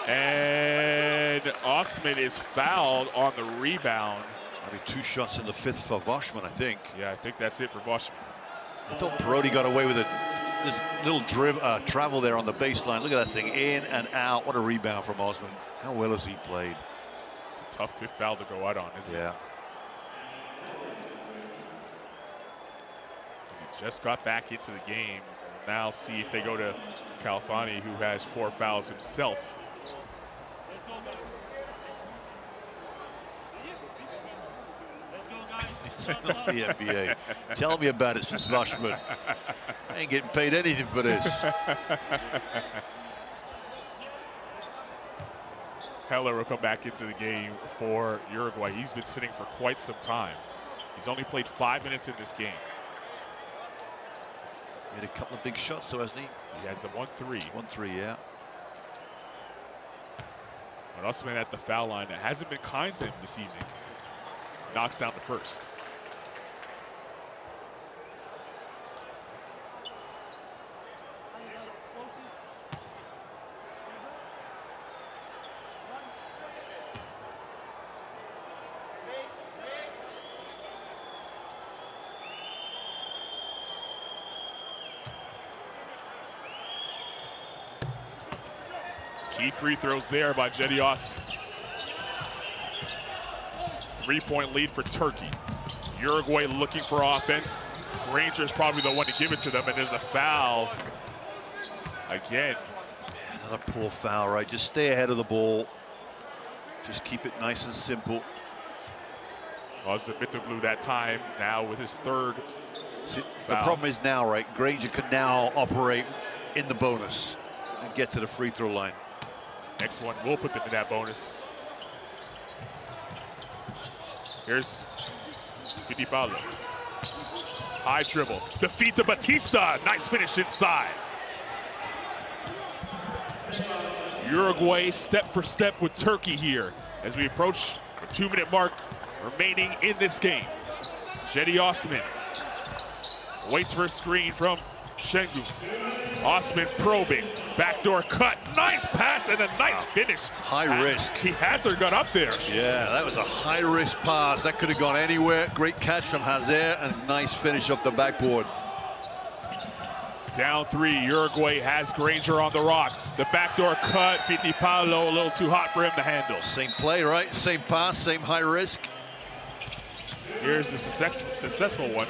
And Osman is fouled on the rebound. I mean, 2 shots in the 5th for Washman, I think. Yeah, I think that's it for Washman. I thought Parodi got away with it. This little travel there on the baseline. Look at that thing, in and out. What a rebound from Osman. How well has he played? It's a tough 5th foul to go out on, isn't it? Yeah. He just got back into the game. Now see if they go to Khalfani, who has 4 fouls himself. The NBA. Tell me about it, since Washman. I ain't getting paid anything for this. Heller will come back into the game for Uruguay. He's been sitting for quite some time. He's only played 5 minutes in this game. He had a couple of big shots, though, hasn't he? He has the 1-3. 1-3, yeah. But Osman at the foul line. That hasn't been kind to him this evening. Knocks down the first. Key free throws there by Cedi Osman. 3-point lead for Turkey. Uruguay looking for offense. Granger is probably the one to give it to them, and there's a foul again. Another poor foul, right? Just stay ahead of the ball. Just keep it nice and simple. Was Mitoglu that time, now with his 3rd See, foul. the problem is now, right? Granger can now operate in the bonus and get to the free throw line. Next one will put them in that bonus. Here's Fittipaldo. High dribble. The feed to Batista. Nice finish inside. Uruguay step for step with Turkey here as we approach the 2-minute mark remaining in this game. Cedi Osman waits for a screen from Şengün. Osman probing. Backdoor cut. Nice pass and a nice finish. High risk. He has her got up there. Yeah, that was a high-risk pass. That could have gone anywhere. Great catch from Hazer and nice finish off the backboard. Down 3, Uruguay has Granger on the rock. The backdoor cut, Fittipaldo a little too hot for him to handle. Same play, right? Same pass, same high risk. Here's the successful one.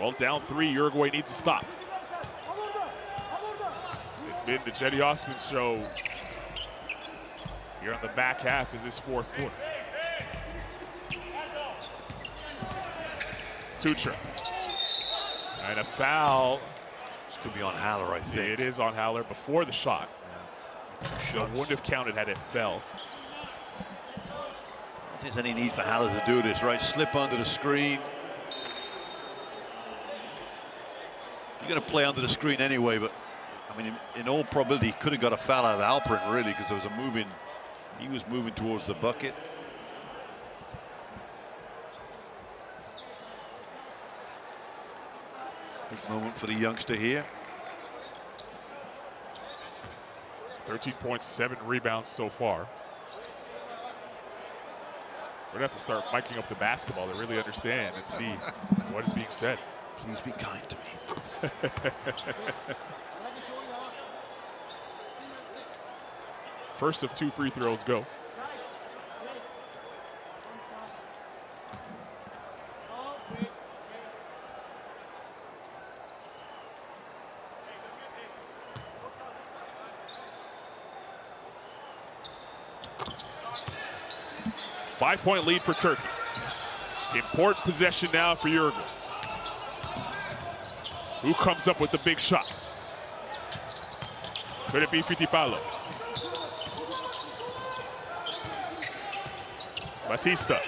Well, down 3, Uruguay needs to stop. It's been the Cedi Osman show here on the back half of this 4th quarter. Tutra. And a foul. This could be on Haller, I think. It is on Haller before the shot. Yeah. So it wouldn't have counted had it fell. I don't think there's any need for Haller to do this, right? Slip under the screen. You're going to play under the screen anyway, but I mean, in all probability, he could have got a foul out of Alperin, really, because there was a moving. He was moving towards the bucket. Big moment for the youngster here. 13.7 rebounds so far. We're going to have to start miking up the basketball to really understand and see what is being said. Please be kind to me. First of 2 free throws go. Five-point lead for Turkey. Important possession now for Uruguay. Who comes up with the big shot? Could it be Fittipaldo? Batista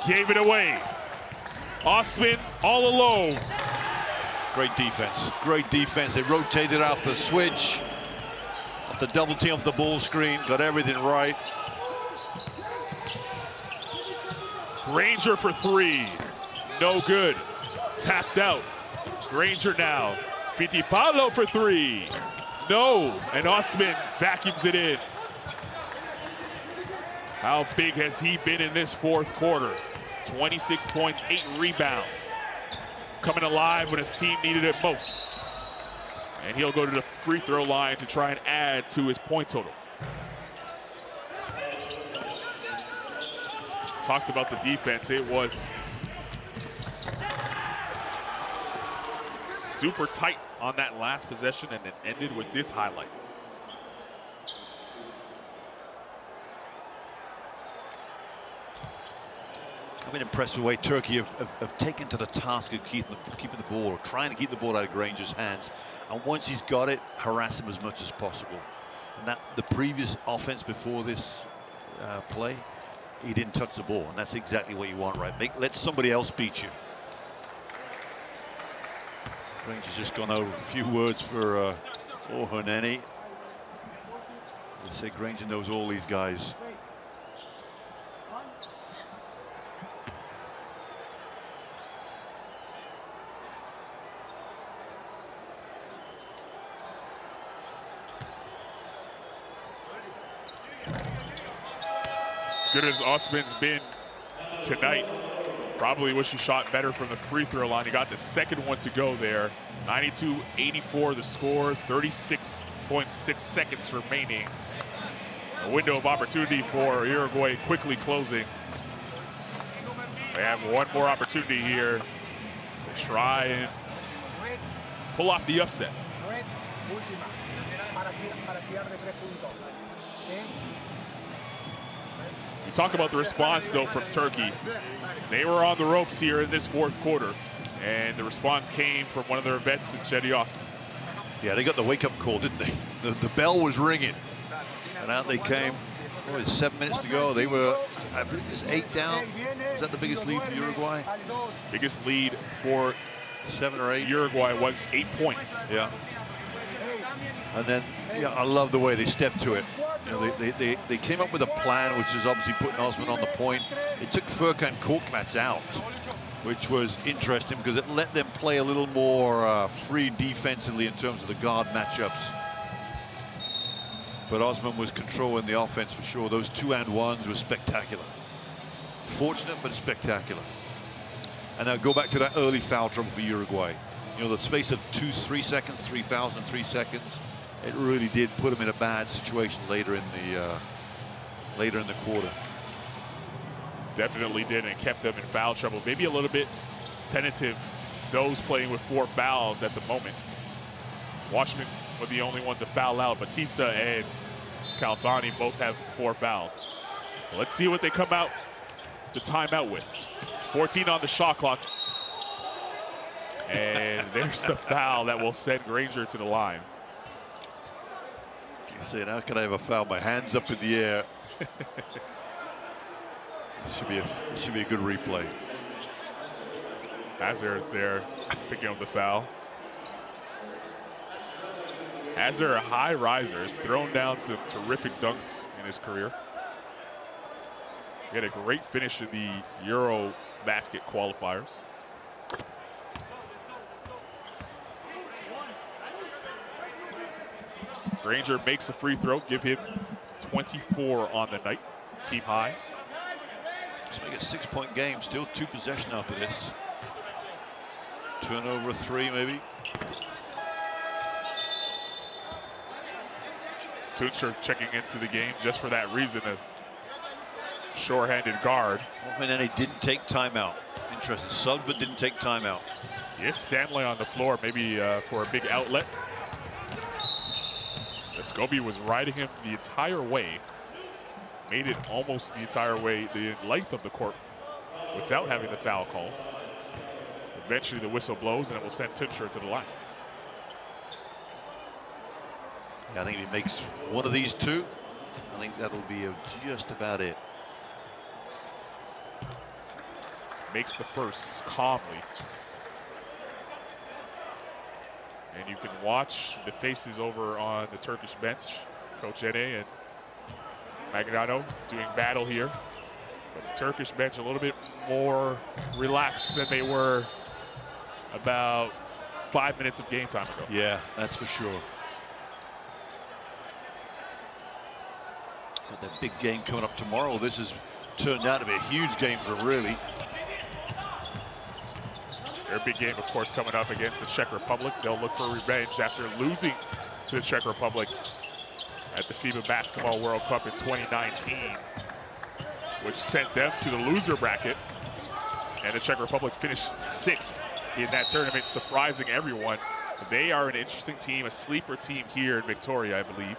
gave it away. Osman all alone. Great defense. Great defense. They rotated after the switch, off the double team off the ball screen, got everything right. Granger for three. No good. Tapped out. Granger now. Fittipaldo for three. No. And Osman vacuums it in. How big has he been in this fourth quarter? 26 points, 8 rebounds. Coming alive when his team needed it most. And he'll go to the free throw line to try and add to his point total. Talked about the defense. It was super tight on that last possession, and it ended with this highlight. I've been impressed with the way Turkey have taken to the task of keeping the ball, or trying to keep the ball out of Granger's hands. And once he's got it, harass him as much as possible. And that the previous offense before this play, he didn't touch the ball, and that's exactly what you want, right? Let somebody else beat you. Granger's just gone over a few words for Ohoneni. They say Granger knows all these guys. As good as Osman's been tonight, probably wish he shot better from the free throw line. He got the second one to go there. 92-84 the score, 36.6 seconds remaining. A window of opportunity for Uruguay quickly closing. They have one more opportunity here to try and pull off the upset. You talk about the response, though, from Turkey. They were on the ropes here in this fourth quarter, and the response came from one of their vets, Cedi Osman. Yeah, they got the wake-up call, didn't they? The bell was ringing, and out they came. Oh, 7 minutes to go. They were, I believe it's 8 down. Was that the biggest lead for Uruguay? Biggest lead for 7 or 8. Uruguay was 8 points. Yeah. And then, yeah, I love the way they stepped to it. You know, they came up with a plan, which is obviously putting Osman on the point. It took Furkan Korkmaz out, which was interesting because it let them play a little more free defensively in terms of the guard matchups. But Osman was controlling the offense for sure. Those 2-and-1s were spectacular. Fortunate, but spectacular. And now go back to that early foul trouble for Uruguay. You know, the space of 3 seconds, 3 fouls in 3 seconds. It really did put them in a bad situation later in the quarter. Definitely did, and kept them in foul trouble. Maybe a little bit tentative, those playing with 4 fouls at the moment. Washington were the only one to foul out. Batista and Calfani both have 4 fouls. Let's see what they come out the timeout with. 14 on the shot clock. And there's the foul that will send Granger to the line. You see, how can I have a foul? My hands up in the air. It should be a good replay. Hazard there picking up the foul. Hazard, a high riser, has thrown down some terrific dunks in his career. He had a great finish in the Euro basket qualifiers. Granger makes a free throw, give him 24 on the night, team high. Just make it a 6-point game, still 2 possession after this. Turnover 3 maybe. Tuncher checking into the game just for that reason, a sure-handed guard. Ohoneni didn't take timeout. Interesting, sub but didn't take timeout. Yes, Sandley on the floor, maybe for a big outlet. Escovi was riding him the entire way, made it almost the entire way, the length of the court, without having the foul call. Eventually the whistle blows and it will send Tuncher to the line. Yeah, I think if he makes one of these two, I think that'll be just about it. Makes the first calmly. And you can watch the faces over on the Turkish bench. Coach Ene and Magnano doing battle here. But the Turkish bench a little bit more relaxed than they were about 5 minutes of game time ago. Yeah, that's for sure. Got that big game coming up tomorrow. This has turned out to be a huge game for them, really. Their big game, of course, coming up against the Czech Republic. They'll look for revenge after losing to the Czech Republic at the FIBA Basketball World Cup in 2019, which sent them to the loser bracket. And the Czech Republic finished 6th in that tournament, surprising everyone. They are an interesting team, a sleeper team here in Victoria, I believe.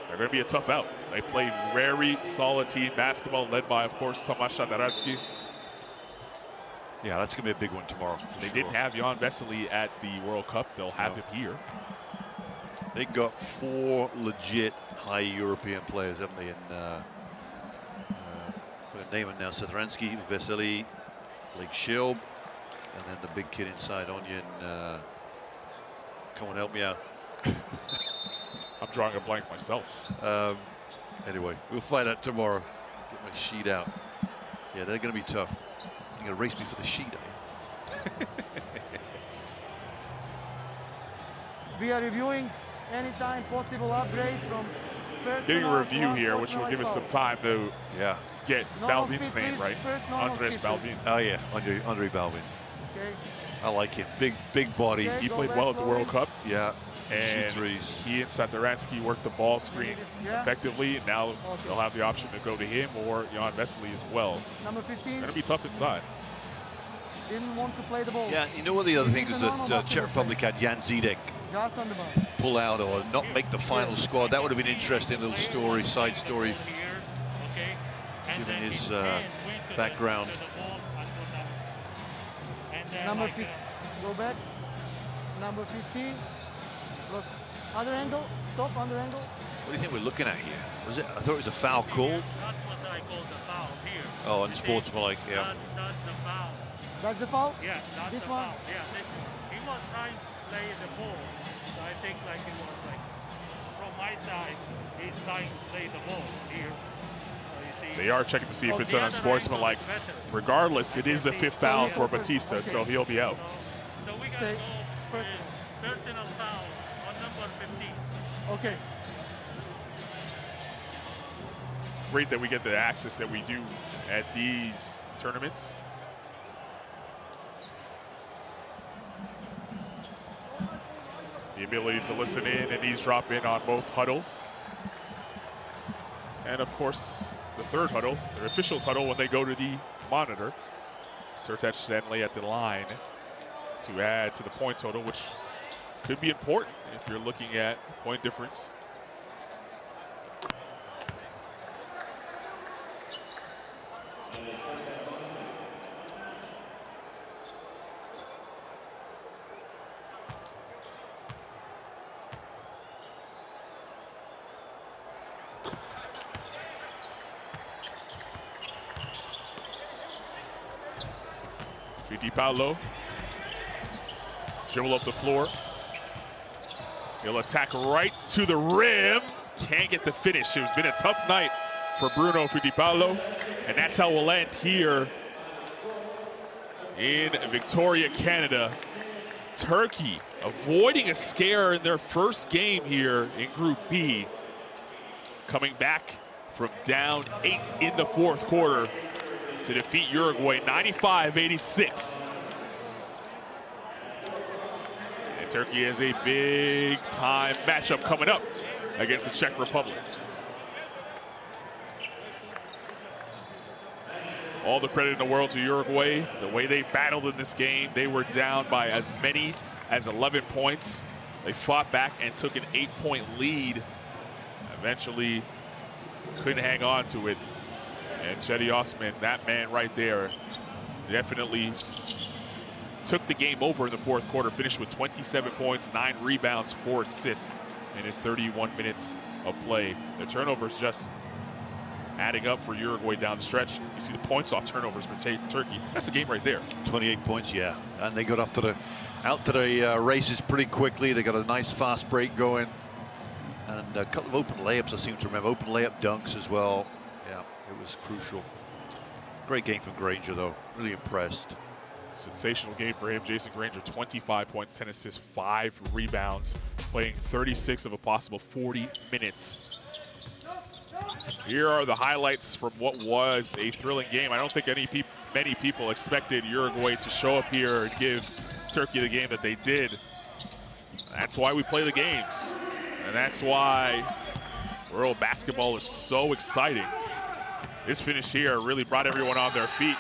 They're going to be a tough out. They play very solid team basketball, led by, of course, Tomasz Satoransky. Yeah, that's going to be a big one tomorrow. They didn't have Jan Vesely at the World Cup. They'll have him here. They got 4 legit high European players, haven't they? For the name it now, Satoransky, Vesely, Blake Schilb, and then the big kid inside, Onion. Come on, help me out. I'm drawing a blank myself. Anyway, we'll find out tomorrow. Get my sheet out. Yeah, they're going to be tough. You're going to race me for the sheet, are you? We are reviewing anytime possible upgrade from getting a review here, which will give us some time to get Balvin's name right. Andres Balvin. Oh yeah, Andre Balvin. Okay. I like him. Big body. He played well at the World Cup. Yeah. And he and Satoransky worked the ball screen effectively. And now they'll have the option to go to him or Jan Vesely as well. Number 15. Going to be tough inside. Didn't want to play the ball. Yeah, you know what the other thing is that Czech Republic had Jan Zidek pull out or not make the final squad. That would have been an interesting little story, side story, given his background. Number 15, go back. Number 15, look, other angle, stop, other angle. What do you think we're looking at here? Was it? I thought it was a foul call. That's what I call the foul here. Oh, unsportsmanlike, yeah. That's the foul. That's the foul? Yeah, that's this the one? foul. Yeah, he was trying to play the ball. So I think like it was like, from my side, he's trying to play the ball here. They are checking to see if it's an unsportsmanlike. Regardless, it is the 5th foul for Batista, so he'll be out. So we got to go personal foul on number 15. Okay. Great that we get the access that we do at these tournaments. The ability to listen in and eavesdrop in on both huddles. And of course, the third huddle, the officials huddle when they go to the monitor. Sertac Stanley at the line to add to the point total, which could be important if you're looking at point difference. Fittipaldo, dribble up the floor. He'll attack right to the rim. Can't get the finish. It's been a tough night for Bruno Fittipaldo, and that's how we'll end here in Victoria, Canada. Turkey avoiding a scare in their first game here in Group B, coming back from down 8 in the 4th quarter to defeat Uruguay 95-86. And Turkey has a big time matchup coming up against the Czech Republic. All the credit in the world to Uruguay. The way they battled in this game, they were down by as many as 11 points. They fought back and took an 8-point lead. Eventually couldn't hang on to it. And Cedi Osman, that man right there, definitely took the game over in the 4th quarter, finished with 27 points, 9 rebounds, 4 assists. in his 31 minutes of play. The turnovers just adding up for Uruguay down the stretch. You see the points off turnovers for Turkey. That's the game right there. 28 points, yeah. And they got out to the races pretty quickly. They got a nice fast break going. And a couple of open layups, I seem to remember. Open layup dunks as well. Yeah, it was crucial. Great game from Granger, though. Really impressed. Sensational game for him. Jason Granger, 25 points, 10 assists, 5 rebounds, playing 36 of a possible 40 minutes. Here are the highlights from what was a thrilling game. I don't think many people expected Uruguay to show up here and give Turkey the game that they did. That's why we play the games. And that's why World Basketball is so exciting. This finish here really brought everyone on their feet.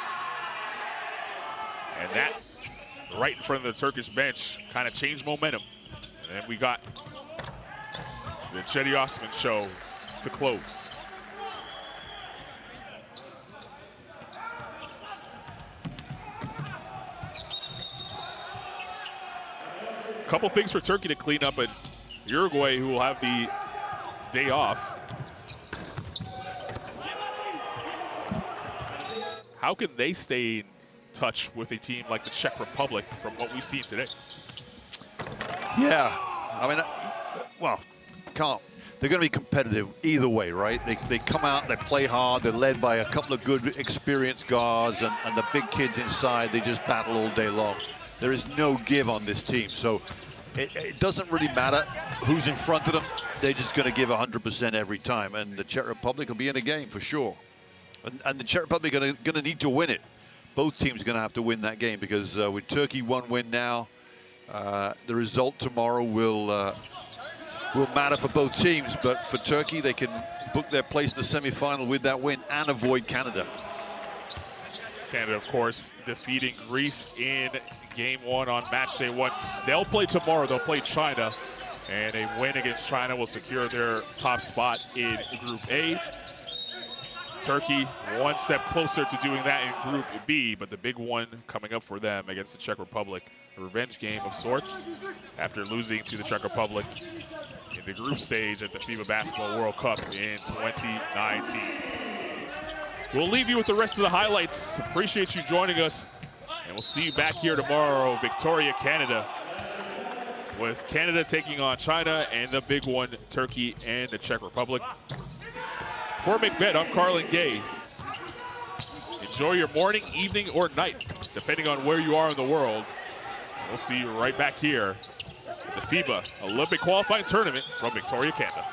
And that, right in front of the Turkish bench, kind of changed momentum. And then we got the Cedi Osman show to close. A couple things for Turkey to clean up, but Uruguay, who will have the day off. How can they stay in touch with a team like the Czech Republic from what we've seen today? Yeah, I mean, well, they're going to be competitive either way, right? They come out, they play hard, they're led by a couple of good experienced guards, and the big kids inside, they just battle all day long. There is no give on this team, so it doesn't really matter who's in front of them. They're just going to give 100% every time, and the Czech Republic will be in the game for sure. And the Czech Republic are going to need to win it. Both teams are going to have to win that game, because with Turkey one win now, the result tomorrow will matter for both teams. But for Turkey, they can book their place in the semifinal with that win and avoid Canada. Canada, of course, defeating Greece in game 1 on match day 1. They'll play tomorrow. They'll play China, and a win against China will secure their top spot in Group A. Turkey one step closer to doing that in Group B, but the big one coming up for them against the Czech Republic. A revenge game of sorts after losing to the Czech Republic in the group stage at the FIBA Basketball World Cup in 2019. We'll leave you with the rest of the highlights. Appreciate you joining us, and we'll see you back here tomorrow. Victoria, Canada, with Canada taking on China, and the big one, Turkey and the Czech Republic. For McBet, I'm Carlin Gay. Enjoy your morning, evening, or night, depending on where you are in the world. We'll see you right back here at the FIBA Olympic Qualifying Tournament from Victoria, Canada.